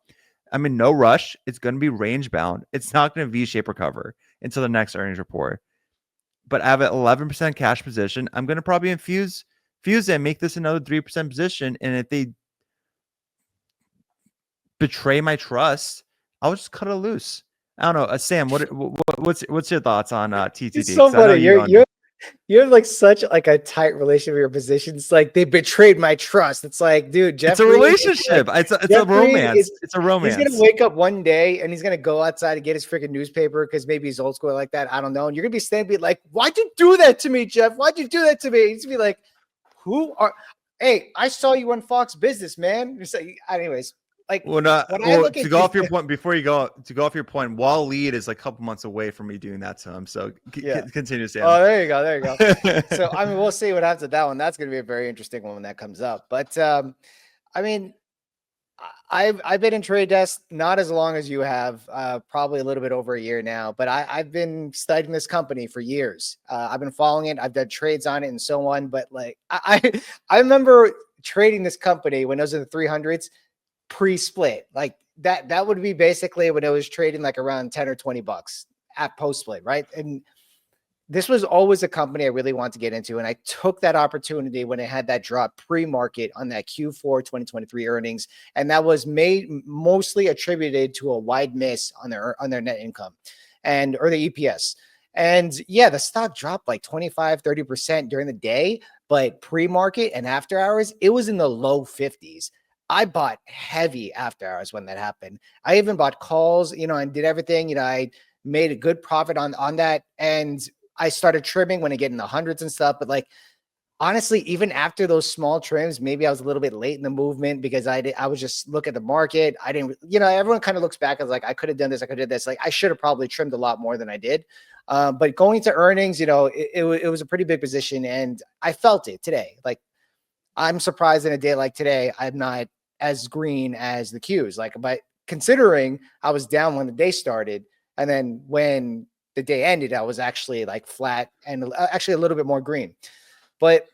A: I'm in no rush. It's going to be range bound. It's not going to V-shape recover until the next earnings report. But I have an 11% cash position. I'm going to probably infuse it and make this another 3% position. And if they betray my trust, I'll just cut it loose. I don't know. Sam, what's your thoughts on TTD?
C: It's so funny. You have like such like a tight relationship with your positions. Like they betrayed my trust. It's like, dude, Jeff.
A: It's a relationship. It's a romance. It's a romance.
C: He's gonna wake up one day and he's gonna go outside and get his freaking newspaper because maybe he's old school like that. I don't know. And you're gonna be standing like, "Why'd you do that to me, Jeff? Why'd you do that to me?" He's gonna be like, "Who are? Hey, I saw you on Fox Business, man." So, anyways. Like
A: to go off your point before you go to go off your point, Wall Lead is like a couple months away from me doing that to him. So continue, Sam.
C: Oh, there you go. So I mean, we'll see what happens with that one. That's going to be a very interesting one when that comes up. But I mean, I've been in Trade Desk not as long as you have, probably a little bit over a year now. But I've been studying this company for years. I've been following it. I've done trades on it and so on. But like I remember trading this company when it was in the 300s. Pre-split, like that would be basically when it was trading like around 10 or $20 at post-split, right? And this was always a company I really wanted to get into. And I took that opportunity when it had that drop pre-market on that Q4 2023 earnings. And that was mostly attributed to a wide miss on their net income or the EPS. And yeah, the stock dropped like 25, 30% during the day, but pre-market and after hours, it was in the low 50s. I bought heavy after hours when that happened. I even bought calls, and did everything. I made a good profit on that. And I started trimming when I get in the hundreds and stuff. But like, honestly, even after those small trims, maybe I was a little bit late in the movement because I was just looking at the market. I didn't, everyone kind of looks back as like, I could have done this. I could have done this. Like, I should have probably trimmed a lot more than I did. But going to earnings, it was a pretty big position and I felt it today. Like, I'm surprised in a day like today, I'm not as green as the Qs. Like, but considering I was down when the day started, and then when the day ended, I was actually like flat and actually a little bit more green. But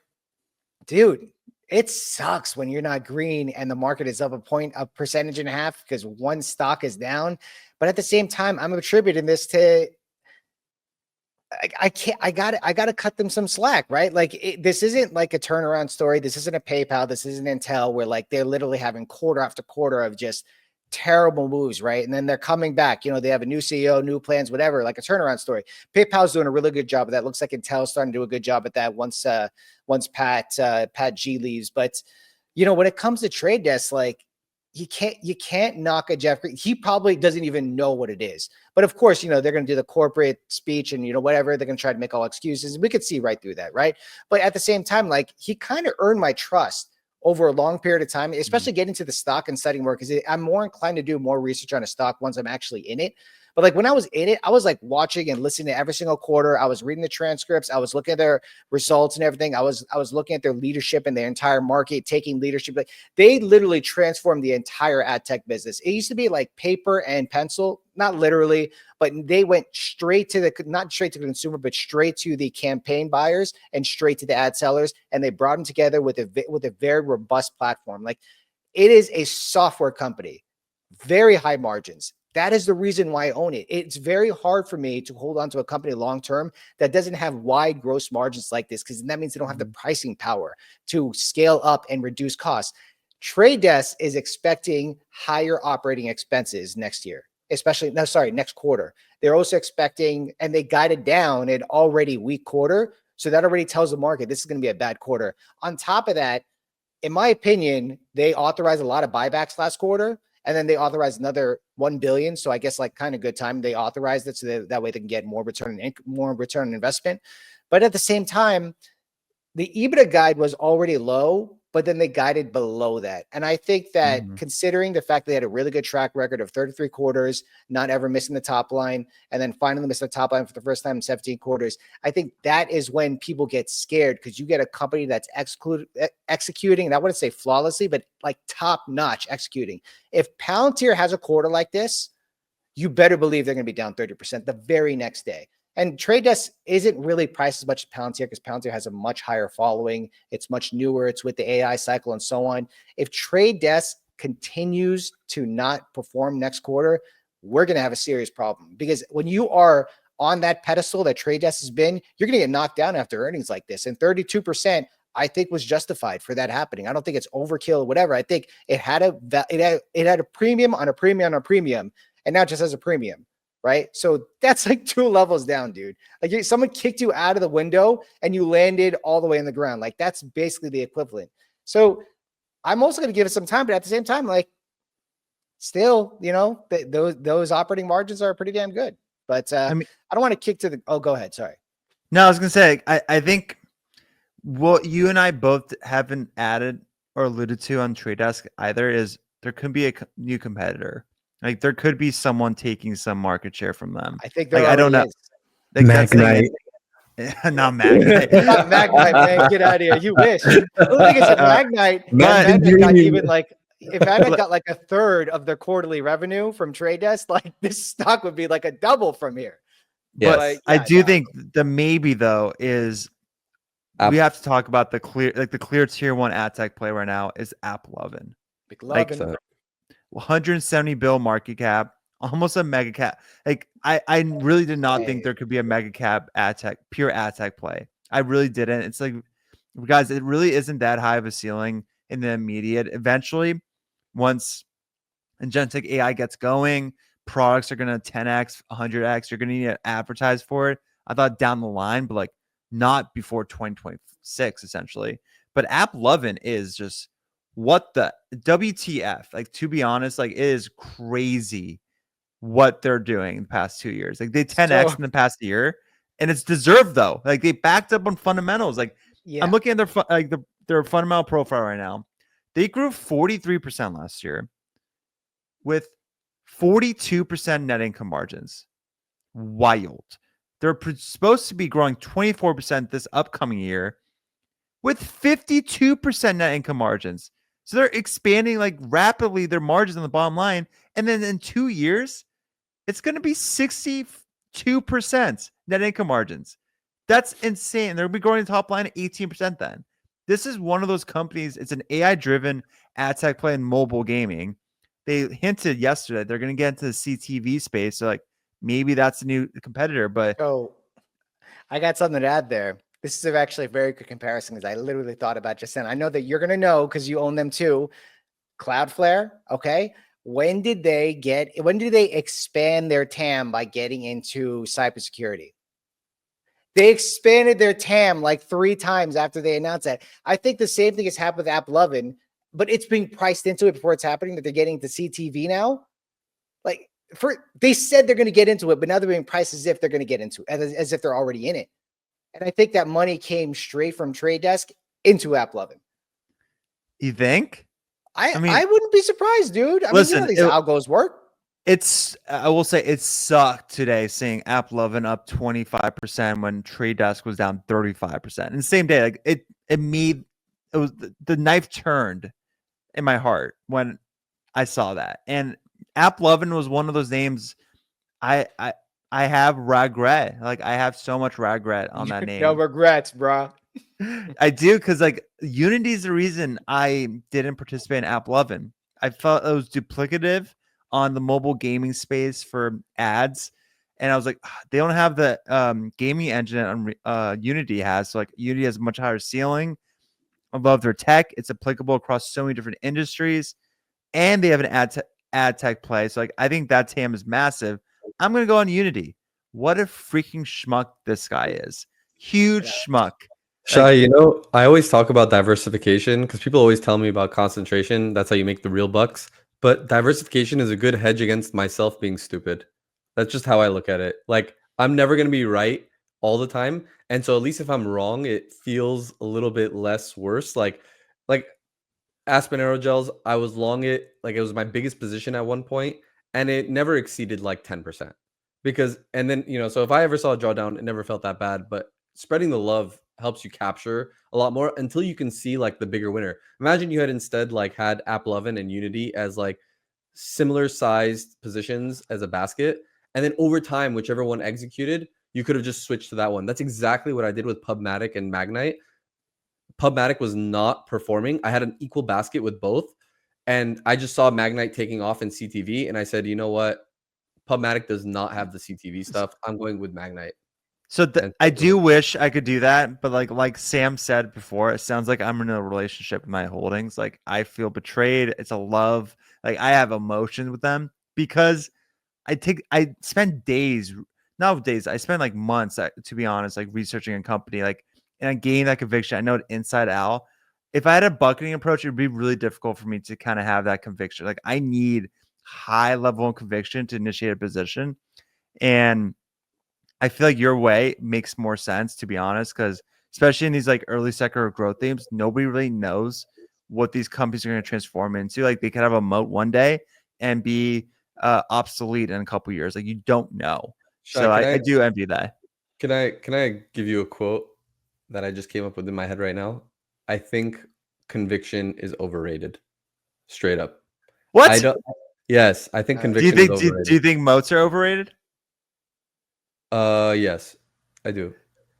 C: dude, it sucks when you're not green and the market is up a 1.5% because one stock is down. But at the same time, I'm attributing this to I got to cut them some slack, right? Like this isn't like a turnaround story. This isn't a PayPal. This isn't Intel where like they're literally having quarter after quarter of just terrible moves, right? And then they're coming back. They have a new CEO, new plans, whatever, like a turnaround story. PayPal's doing a really good job of that. Looks like Intel's starting to do a good job at that once Pat G leaves. But when it comes to Trade Desk, like you can't knock a Jeff Green. He probably doesn't even know what it is. But of course, they're going to do the corporate speech and whatever. They're going to try to make all excuses. We could see right through that, right? But at the same time, like he kind of earned my trust over a long period of time, especially getting to the stock and studying more, because I'm more inclined to do more research on a stock once I'm actually in it. But like when I was in it, I was like watching and listening to every single quarter. I was reading the transcripts. I was looking at their results and everything. I was looking at their leadership and their entire market, taking leadership. Like they literally transformed the entire ad tech business. It used to be like paper and pencil, not literally, but they went straight to not straight to the consumer, but straight to the campaign buyers and straight to the ad sellers. And they brought them together with a very robust platform. Like it is a software company, very high margins. That is the reason why I own it. It's very hard for me to hold on to a company long-term that doesn't have wide gross margins like this, because that means they don't have the pricing power to scale up and reduce costs. Trade Desk is expecting higher operating expenses next quarter. They're also expecting, and they guided down an already weak quarter. So that already tells the market this is going to be a bad quarter. On top of that, in my opinion, they authorized a lot of buybacks last quarter. And then they authorized another 1 billion. So I guess like kind of good time they authorized it so that way they can get more return on investment. But at the same time, the EBITDA guide was already low, but then they guided below that. And I think that considering the fact they had a really good track record of 33 quarters, not ever missing the top line, and then finally missing the top line for the first time in 17 quarters, I think that is when people get scared, because you get a company that's executing, and I wouldn't say flawlessly, but like top-notch executing. If Palantir has a quarter like this, you better believe they're going to be down 30% the very next day. And Trade Desk isn't really priced as much as Palantir, because Palantir has a much higher following. It's much newer. It's with the AI cycle and so on. If Trade Desk continues to not perform next quarter, we're going to have a serious problem, because when you are on that pedestal that Trade Desk has been, you're going to get knocked down after earnings like this. And 32%, I think, was justified for that happening. I don't think it's overkill or whatever. I think it had a premium on a premium on a premium, and now it just has a premium. Right. So that's like 2 levels down, dude. Like someone kicked you out of the window and you landed all the way in the ground. Like that's basically the equivalent. So I'm also going to give it some time, but at the same time, like still, those operating margins are pretty damn good. But I don't want to kick to the, go ahead. Sorry.
A: No, I was going to say, I think what you and I both haven't added or alluded to on Trade Desk either is there could be a new competitor. Like there could be someone taking some market share from them.
C: I think
A: I don't know.
B: Like Magnite.
A: Not Magnite.
C: Not Magnite, man. Get out of here. You wish. The thing is, if Magnite got even like, if Magnite got like a third of their quarterly revenue from Trade Desk, like this stock would be like a double from here.
A: Yes. But I do think the maybe though is we have to talk about the clear tier 1 ad tech play right now is AppLovin.
C: Like
A: 170 bill market cap, almost a mega cap. Like I really did not think
C: Hey.
A: there could be a mega cap ad tech, pure ad tech play. I really didn't. It's like, guys, it really isn't that high of a ceiling in the immediate. Eventually, once agentic AI gets going, products are gonna 10x, 100x. You're gonna need to advertise for it. I thought down the line, but like not before 2026, essentially. But App Lovin is just what the WTF. Like, to be honest, like, it is crazy what they're doing in the past 2 years. Like, they 10x
C: So
A: in the past year, and it's deserved though. Like, they backed up on fundamentals. Like,
C: yeah.
A: I'm looking at their fundamental profile right now. They grew 43% last year with 42% net income margins. Wild. They're supposed to be growing 24% this upcoming year with 52% net income margins. So they're expanding like rapidly their margins on the bottom line. And then in 2 years, it's going to be 62% net income margins. That's insane. They'll be growing the top line at 18% then. This is one of those companies. It's an AI driven ad tech play in mobile gaming. They hinted yesterday they're going to get into the CTV space. So, like, maybe that's a new competitor. But
C: So I got something to add there. This is actually a very good comparison because I literally thought about just then. I know that you're gonna know because you own them too. Cloudflare, okay. When did they expand their TAM by getting into cybersecurity? They expanded their TAM like 3 times after they announced that. I think the same thing has happened with AppLovin, but it's being priced into it before it's happening that they're getting to CTV now. Like they said they're going to get into it, but now they're being priced as if they're going to get into it, as if they're already in it. And I think that money came straight from Trade Desk into AppLovin.
A: you think?
C: I mean, I wouldn't be surprised, dude. I mean, you know these algos work.
A: I will say it sucked today seeing AppLovin up 25% when Trade Desk was down 35%. And the same day, like it was the knife turned in my heart when I saw that. And AppLovin was one of those names I have regret. Like, I have so much regret on that name.
C: No regrets, bro.
A: I do, because like Unity is the reason I didn't participate in AppLovin. I felt it was duplicative on the mobile gaming space for ads, and I was like, they don't have the gaming engine on Unity has. So like Unity has a much higher ceiling above their tech. It's applicable across so many different industries, and they have an ad tech play. So like I think that TAM is massive. I'm gonna go on Unity. What a freaking schmuck this guy is! Huge schmuck.
B: Shai, you know, I always talk about diversification because people always tell me about concentration. That's how you make the real bucks. But diversification is a good hedge against myself being stupid. That's just how I look at it. Like, I'm never going to be right all the time. And so at least if I'm wrong, it feels a little bit less worse. Like ASPN Aerogels, I was long it. Like, it was my biggest position at one point, and it never exceeded like 10%. Because, and then, you know, so if I ever saw a drawdown, it never felt that bad. But spreading the love helps you capture a lot more until you can see like the bigger winner. Imagine you had instead like had AppLovin and Unity as like similar sized positions as a basket, and then over time, whichever one executed, you could have just switched to that one. That's exactly what I did with Pubmatic and Magnite. Pubmatic was not performing. I had an equal basket with both, and I just saw Magnite taking off in CTV, and I said, you know what? Pubmatic does not have the CTV stuff. I'm going with Magnite.
A: So I do wish I could do that, but like Sam said before, it sounds like I'm in a relationship with my holdings. Like, I feel betrayed. It's a love. Like, I have emotions with them because I spend days, not days. I spend like months, to be honest, like researching a company, like, and I gain that conviction. I know it inside out. If I had a bucketing approach, it would be really difficult for me to kind of have that conviction. Like, I need high level of conviction to initiate a position, and I feel like your way makes more sense, to be honest, because especially in these like early sector growth themes, nobody really knows what these companies are going to transform into. Like, they could have a moat one day and be obsolete in a couple years. Like, you don't know.
B: Shai,
A: So I do envy that.
B: Can I give you a quote that I just came up with in my head right now? I think conviction is overrated. Straight up.
A: What?
B: I don't. Yes, I think
A: do
B: conviction
A: you think
B: is overrated.
A: do you think moats are overrated?
B: Yes, I do.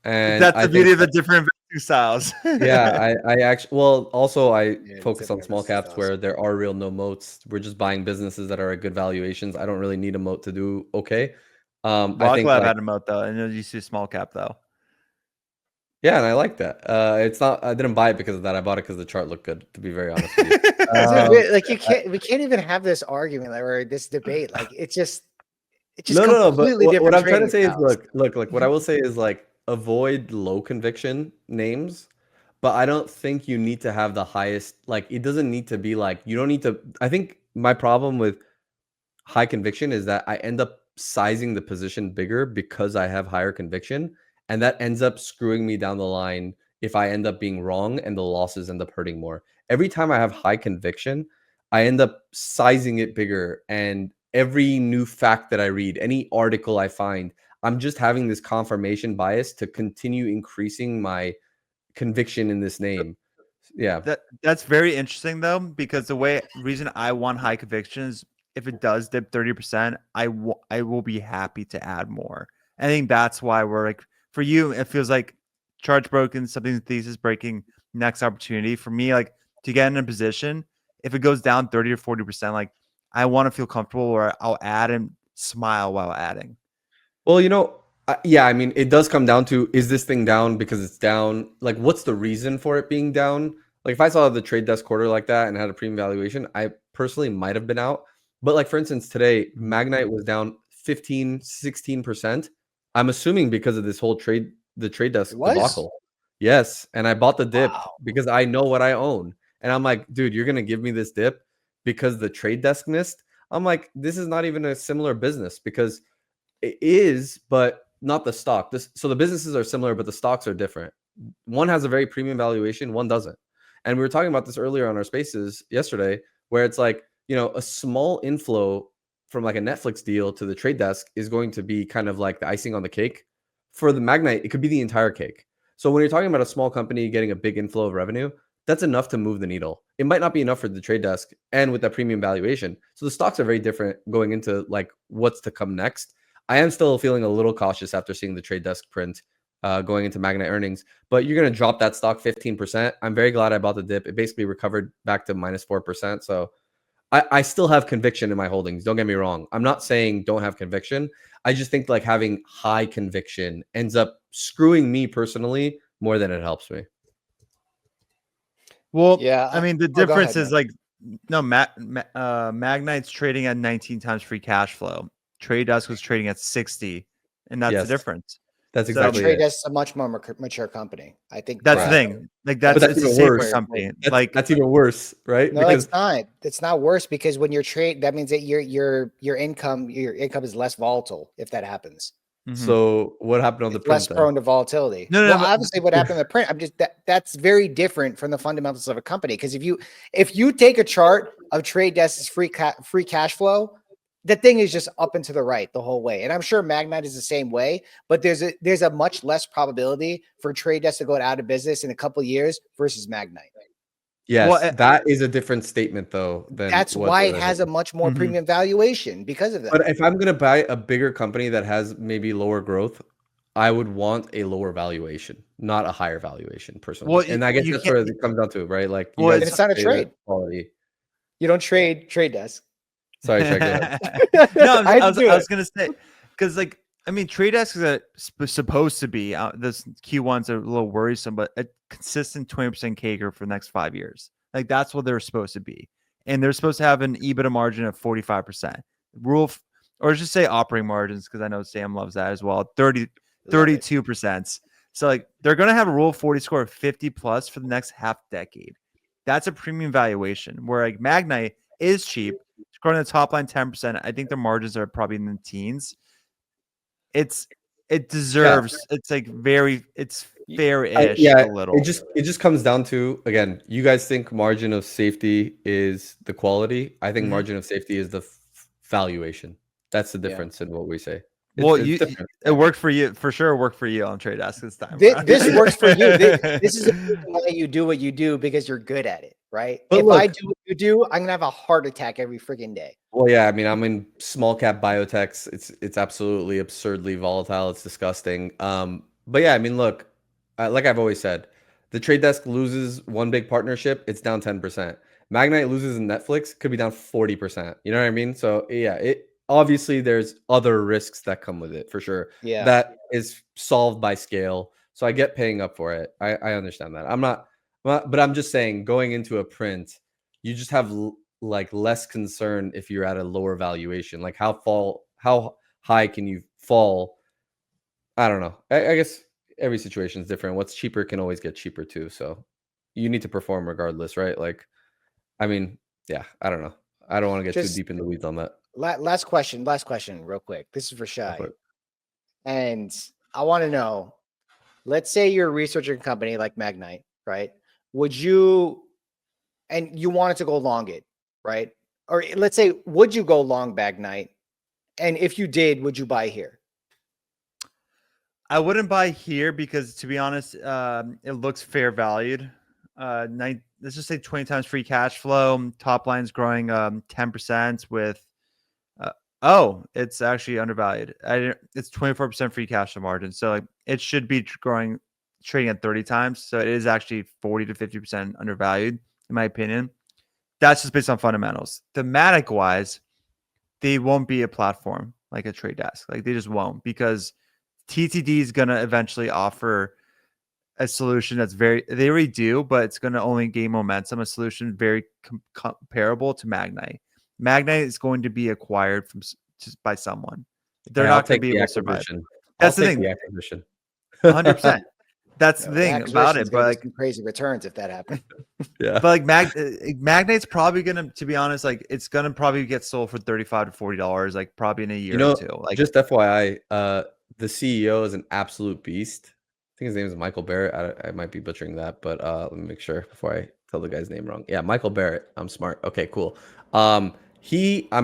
B: And
A: That's the beauty of a different investing two styles.
B: Yeah, I actually, well, also I
C: Yeah,
B: focus on
C: different
B: small
C: versus
B: caps
C: styles.
B: where there are real no moats. We're just buying businesses that are at good valuations. I don't really need a moat to do okay. I
A: Rock
B: think
A: Lab
B: like,
A: had a moat though, and you see small cap though.
B: yeah, and I like that. It's not, I didn't buy it because of that. I bought it because the chart looked good, to be very honest with you.
C: Like we can't even have this argument or this debate. Like it's just
B: No. But
C: completely
B: what
C: different
B: I'm trying to
C: trading
B: say is,
C: styles.
B: look. What I will say is like avoid low conviction names, but I don't think you need to have the highest. Like it doesn't need to be like you don't need to. I think my problem with high conviction is that I end up sizing the position bigger because I have higher conviction, and that ends up screwing me down the line if I end up being wrong and the losses end up hurting more. Every time I have high conviction, I end up sizing it bigger, and every new fact that I read, any article I find, I'm just having this confirmation bias to continue increasing my conviction in this name. Yeah.
A: That's very interesting though, because the reason I want high convictions, if it does dip 30%, I will be happy to add more. I think that's why we're like, for you, it feels like charge broken, something thesis breaking, next opportunity. For me, like to get in a position, if it goes down 30 or 40%, like I want to feel comfortable where I'll add and smile while adding.
B: Well, yeah, I mean, it does come down to, is this thing down because it's down? Like, what's the reason for it being down? Like, if I saw the trade desk quarter like that and had a premium valuation, I personally might have been out. But like, for instance, today, Magnite was down 15, 16%. I'm assuming because of this whole the trade desk
C: It was?
B: debacle. Yes. And I bought the dip
C: Wow.
B: because I know what I own. And I'm like, dude, you're going to give me this dip because the trade desk missed? I'm like, this is not even a similar business because it is, but not the stock. So the businesses are similar, but the stocks are different. One has a very premium valuation, one doesn't. And we were talking about this earlier on our spaces yesterday, where it's like, a small inflow from like a Netflix deal to the trade desk is going to be kind of like the icing on the cake. For the Magnite, it could be the entire cake. So when you're talking about a small company getting a big inflow of revenue, that's enough to move the needle. It might not be enough for the trade desk and with that premium valuation. So the stocks are very different going into like what's to come next. I am still feeling a little cautious after seeing the trade desk print going into Magnite earnings, but you're going to drop that stock 15%. I'm very glad I bought the dip. It basically recovered back to minus 4%. So I still have conviction in my holdings. Don't get me wrong. I'm not saying don't have conviction. I just think like having high conviction ends up screwing me personally more than it helps me.
A: Well,
C: Yeah.
A: I mean, the
C: go
A: difference
C: ahead,
A: is
C: man.
A: like, no, Magnite's trading at 19 times free cash flow. Trade Desk was trading at 60, and that's the
B: Yes,
A: difference.
B: that's
A: So
B: exactly
C: Trade
B: it.
C: Desk is a much more mature company. I think
A: that's the
B: Correct.
A: thing. Like
B: But that's
A: it's a
B: even
A: safer
B: worse.
A: company.
B: That's even worse, right?
C: no,
B: Because
C: it's not. It's not worse because when you're trade, that means that your income is less volatile if that happens.
A: Mhm.
B: so what happened on the
C: It's less
B: print then?
C: prone to volatility.
A: No,
C: Well,
A: but
C: obviously, what happened in the print, I'm just that's very different from the fundamentals of a company. Because if you take a chart of Trade Desk's free cash flow, the thing is just up and to the right the whole way. And I'm sure Magnite is the same way, but there's a much less probability for Trade Desk to go out of business in a couple of years versus Magnite.
B: Yes,
A: Well,
B: that is a different statement though than
C: That's
B: what
C: why it
B: the
C: has a much more
A: Mhm.
C: premium valuation because of that.
B: But if I'm gonna buy a bigger company that has maybe lower growth, I would want a lower valuation, not a higher valuation personally.
A: Well,
B: And I guess
A: you
B: that's
A: can't.
B: where it comes down to, right? Like you
A: Well,
C: And
B: guys
C: it's not a
B: say that
C: trade.
B: quality.
C: You don't trade Trade Desk.
B: Sorry, Shaq, go ahead.
A: No, I
C: do
A: was
C: it.
A: gonna say, because like, I mean, Trade Desk is supposed to be this Q1's a little worrisome, but a consistent 20% CAGR for the next 5 years. Like that's what they're supposed to be, and they're supposed to have an EBITDA margin of 45%. Or just say operating margins, because I know Sam loves that as well. 32%. So like they're gonna have a Rule of 40 score of 50 plus for the next half decade. That's a premium valuation. Where like Magnite is cheap, growing the top line 10%. I think their margins are probably in the teens. It deserves. It's like it's fair-ish a little.
B: It just comes down to, again, you guys think margin of safety is the quality. I think
A: Mhm.
B: margin of safety is the valuation. That's the
C: Yeah.
B: difference in what we say.
A: Well,
B: It's different.
A: it worked for you for sure. It worked for you on Trade Desk this time.
C: This works for you. This is the reason why you do what you do because you're good at it, right?
B: But
C: If I
B: look-
C: do what you do, I'm gonna have a heart attack every freaking day.
B: Well, yeah, I mean, I'm in small cap biotechs. It's absolutely absurdly volatile. It's disgusting. But yeah, I mean, look, like I've always said, The trade desk loses one big partnership, it's down 10%. Magnite loses in Netflix, could be down 40%. You know what I mean? So yeah, it obviously there's other risks that come with it for sure.
C: Yeah.
B: That is solved by scale. So I get paying up for it. I understand that. I'm not, but I'm just saying going into a print, you just have like less concern if you're at a lower valuation. Like how high can you fall? I don't know. I guess every situation is different. What's cheaper can always get cheaper too. So you need to perform regardless, right? Like, I mean, yeah, I don't know. I don't want to get too
C: Just
B: deep in the weeds on that.
C: last question, real quick. This is for
B: Go
C: Shy.
B: for it.
C: And I want to know, let's say you're a researching company like Magnite, right? Would you, and you wanted to go long it, right? Or let's say, would you go long Magnite? And if you did, would you buy here?
A: I wouldn't buy here because, to be honest, it looks fair valued. Let's just say 20 times free cash flow. Top line's growing 10% with. It's actually undervalued. It's 24% free cash flow margin, so like it should be growing, trading at 30 times. So it is actually 40 to 50% undervalued, in my opinion. That's just based on fundamentals. Thematic wise, they won't be a platform like a trade desk. Like they just won't, because TTD is going to eventually offer a solution that's they already do, but it's going to only gain momentum. A solution very comparable to Magnite. Magnite is going to be acquired by someone. They're not going to be able to survive. That's the thing.
B: The acquisition.
A: 100%. That's the thing about it. But like
C: some crazy returns if that happened.
B: Yeah.
A: But like Magnite's probably gonna, to be honest, like it's gonna probably get sold for $35 to $40, like probably in a year or two. Like,
B: just FYI, the CEO is an absolute beast. I think his name is Michael Barrett. I might be butchering that, but let me make sure before I tell the guy's name wrong. Yeah, Michael Barrett. I'm smart. Okay, cool. I'm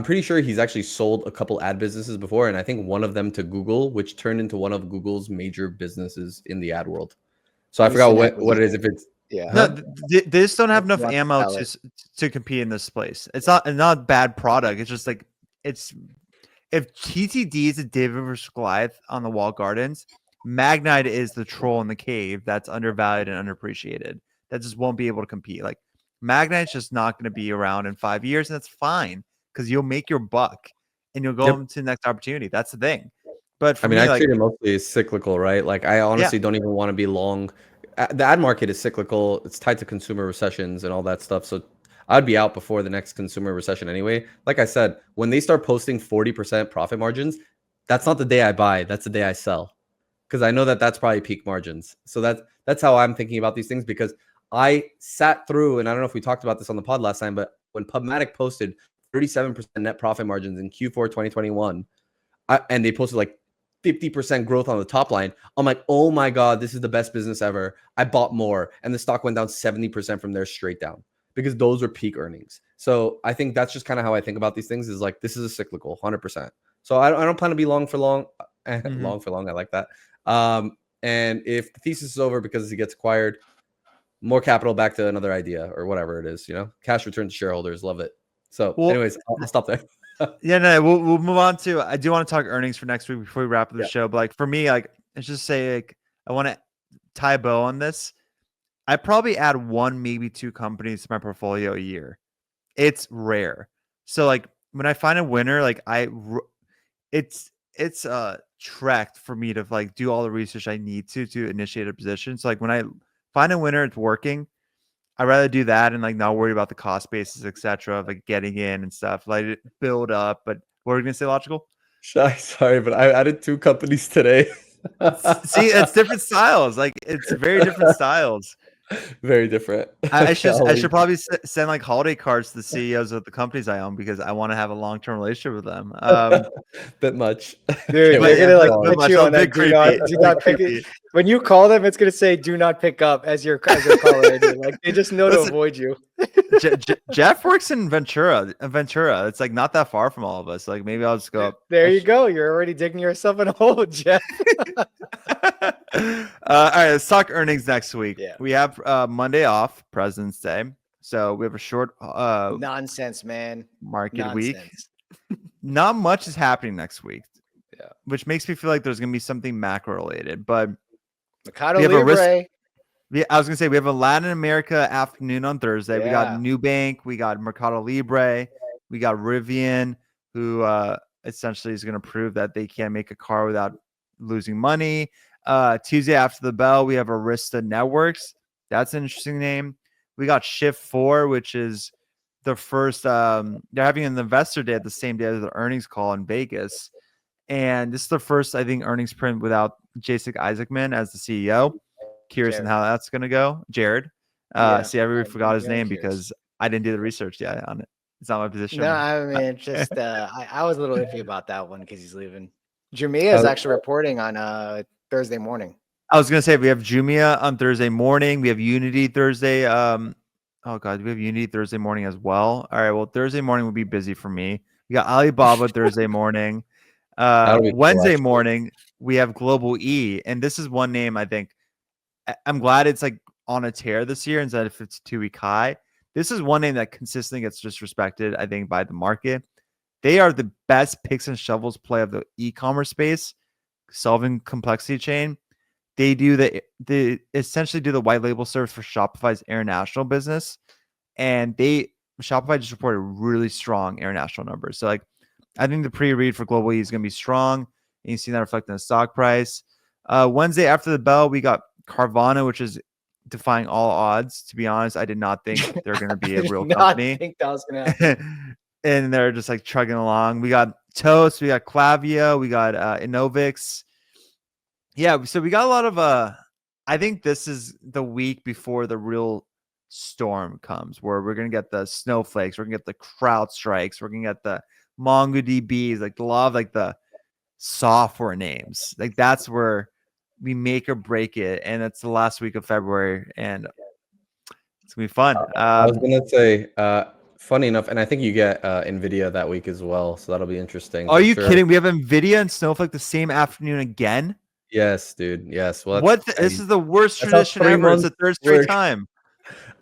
B: pretty sure he's actually sold a couple ad businesses before, and I think one of them to Google, which turned into one of Google's major businesses in the ad world. So I forgot what it is. If it's
C: yeah,
A: they just don't have enough ammo to compete in this place. It's not a bad product. It's just like if TTD is a David versus Goliath on the walled gardens, Magnite is the troll in the cave that's undervalued and underappreciated. That just won't be able to compete. Like Magnite's just not going to be around in 5 years, and that's fine because you'll make your buck and you'll go into the next opportunity. That's the thing. But for me,
B: I treat it mostly as cyclical, right? Like I honestly don't even want to be long. The ad market is cyclical. It's tied to consumer recessions and all that stuff. So I'd be out before the next consumer recession anyway. Like I said, when they start posting 40% profit margins, that's not the day I buy. That's the day I sell, because I know that that's probably peak margins. So that's how I'm thinking about these things, because I sat through, and I don't know if we talked about this on the pod last time, but when PubMatic posted 37% net profit margins in Q4 2021, and they posted like 50% growth on the top line, I'm like, oh my God, this is the best business ever. I bought more, and the stock went down 70% from there straight down, because those are peak earnings. So I think that's just kind of how I think about these things, is like, this is a cyclical 100%. So I don't plan to be long for long. Long for long. I like that. And if the thesis is over because he gets acquired, more capital back to another idea or whatever it is, cash return to shareholders. Love it. So anyways, I'll stop there.
A: Yeah, no, we'll move on to. I do want to talk earnings for next week before we wrap up the show. But like for me, like let's just say, like I want to tie a bow on this. I probably add one, maybe two companies to my portfolio a year. It's rare. So like when I find a winner, like it's a trek for me to like do all the research I need to initiate a position. So like when I find a winner, it's working. I'd rather do that and like not worry about the cost basis, etc. of like getting in and stuff. Like build up. But what are you gonna say, Logical?
B: Sorry, but I added two companies today.
A: See, it's different styles. Like it's very different styles.
B: Very different.
A: I should probably send like holiday cards to the CEOs of the companies I own, because I want to have a long-term relationship with them.
B: Bit much,
C: dude. They're gonna like put you on that. Do not pick it. When you call them, it's gonna say "do not pick up" as your caller ID. Like they just know to avoid you.
A: Jeff works in Ventura. It's like not that far from all of us. Like maybe I'll just go up.
C: There you go. You're already digging yourself in a hole, Jeff.
A: All right, let's talk earnings next week.
C: Yeah.
A: We have Monday off, President's Day, so we have a short
C: nonsense, man.
A: Market week. Not much is happening next week.
C: Yeah,
A: which makes me feel like there's gonna be something macro related. But
C: Mercado Libre.
A: I was gonna say we have a Latin America afternoon on Thursday. We got
C: Yeah.
A: Nubank, we got Mercado Libre, we got Rivian, who essentially is gonna prove that they can make a car without losing money. Tuesday after the bell, we have Arista Networks. That's an interesting name. We got Shift4, which is the first. They're having an investor day at the same day as the earnings call in Vegas, and this is the first, I think, earnings print without Jason Isaacman as the CEO. Curious on
C: Jared.
A: how that's going to go. Jared.
C: Yeah.
A: See, everybody forgot his
C: Very
A: name
C: curious.
A: because I didn't do the research yet on it. It's not my position.
C: No, I mean, it's just I was a little iffy about that one because he's leaving. Jumia is actually reporting on Thursday morning.
A: I was gonna say we have Jumia on Thursday morning. We have Unity Thursday. Oh god, we have Unity Thursday morning as well. All right, well Thursday morning will be busy for me. We got Alibaba Thursday morning.
B: That'll be cool,
A: Wednesday
B: actually.
A: morning we have Global E, and this is one name I think I'm glad it's like on a tear this year instead of 52-week high. This is one name that consistently gets disrespected, I think, by the market. They are the best picks and shovels play of the e-commerce space, solving complexity chain. They do the essentially do the white label service for Shopify's international business, and Shopify just reported really strong international numbers. So like, I think the pre-read for Global E is going to be strong, and you see that reflected in the stock price. Wednesday after the bell, we got Carvana, which is defying all odds. To be honest, I did not think they're going to be a real company.
C: I think that was going to happen.
A: And they're just like chugging along. We got Toast, we got Clavio, we got Innovix. Yeah, so we got a lot of I think this is the week before the real storm comes, where we're gonna get the snowflakes, we're gonna get the crowd strikes, we're gonna get the MongoDBs, like a lot of like the software names. Like that's where we make or break it, and it's the last week of February, and it's gonna be fun.
B: I was gonna say, funny enough, and I think you get NVIDIA that week as well, so that'll be interesting.
A: Are
B: for
A: you
B: sure.
A: kidding? We have NVIDIA and Snowflake the same afternoon again?
B: Yes, dude. Yes. Well,
A: This is the worst
B: that's how
A: tradition
B: 3
A: ever. It's the
B: months
A: third straight
B: work.
A: time.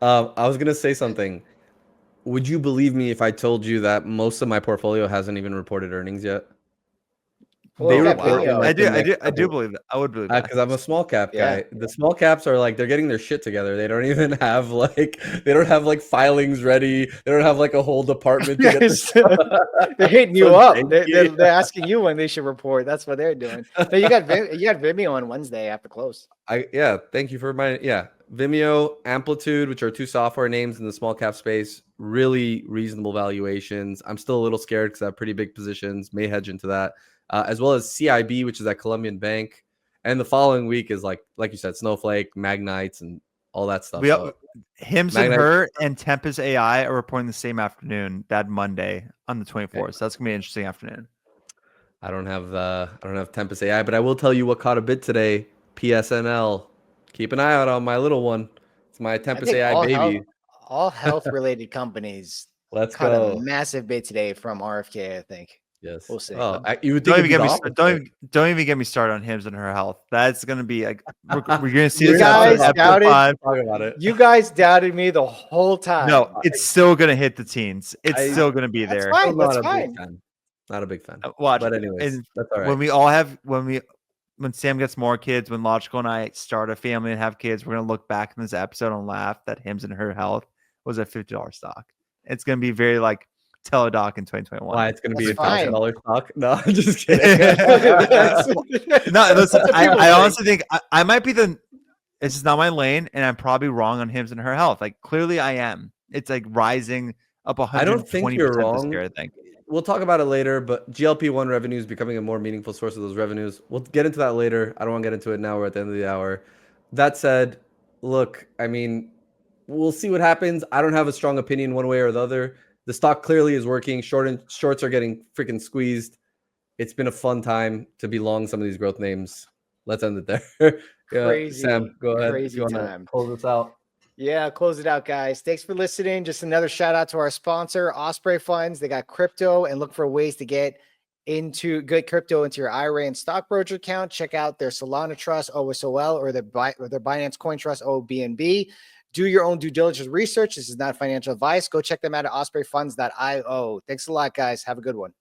B: I was gonna say something. Would you believe me if I told you that most of my portfolio hasn't even reported earnings yet?
C: Well,
B: They
C: look at
B: report in
C: Vimeo.
B: like the next
A: I do
B: couple-
A: believe that. I would believe that.
B: because I'm a small cap
C: Yeah.
B: guy. The small caps are like they're getting their shit together. They don't even have like filings ready. They don't have like a whole department to get this.
C: They're hitting you
B: So
C: up.
B: janky.
C: They're asking you when they should report. That's what they're doing. No, you got Vimeo on Wednesday after close.
B: Thank you for Vimeo, Amplitude, which are two software names in the small cap space, really reasonable valuations. I'm still a little scared because I have pretty big positions, may hedge into that, as well as CIB, which is that Colombian bank. And the following week is like you said, Snowflake, Magnites, and all that stuff.
A: Hims and Her and Tempest AI are reporting the same afternoon, that Monday on the 24th. Okay. So that's gonna be an interesting afternoon.
B: I don't have Tempest AI, but I will tell you what caught a bid today. PSNL. Keep an eye out on my little one. It's my Tempest AI baby.
C: All health related companies.
B: Let's
C: caught
B: go.
C: a massive bid today from RFK, I think.
B: Yes.
C: We'll see.
B: Oh, you would
A: don't
B: think
A: don't even get me started on Hims and Her health. That's gonna be like we're gonna see
C: you
A: this
C: guys doubted.
B: Talk about it.
C: You guys doubted me the whole time.
A: No, it's still gonna hit the teens. It's still gonna be there.
C: Fine. That's fine.
B: Not a big fan.
A: Watch,
B: but anyways, that's all right.
A: When Sam gets more kids, when Logical and I start a family and have kids, we're gonna look back in this episode and laugh that Hims and Her health was a $50 stock. It's gonna be very like Teladoc in 2021.
B: Why it's gonna be
C: $1,000
B: stock? No, I'm just kidding.
A: No, listen, I honestly think I might be this is not my lane, and I'm probably wrong on Hims and Her health. Like clearly I am. It's like rising up 120%
B: I don't think you're wrong.
A: this year, I think.
B: We'll talk about it later, but GLP-1 revenue is becoming a more meaningful source of those revenues. We'll get into that later. I don't want to get into it now. We're at the end of the hour. That said, look, I mean, we'll see what happens. I don't have a strong opinion one way or the other. The stock clearly is working. Shorts are getting freaking squeezed. It's been a fun time to be long some of these growth names. Let's end it there.
C: Crazy,
B: Sam, go ahead.
C: Crazy time.
B: Close this out.
C: Yeah, close it out, guys. Thanks for listening. Just another shout out to our sponsor, Osprey Funds. They got crypto and look for ways to get good crypto into your IRA and stock broker account. Check out their Solana Trust, OSOL, or their Binance Coin Trust, OBNB. Do your own due diligence research. This is not financial advice. Go check them out at ospreyfunds.io. Thanks a lot, guys. Have a good one.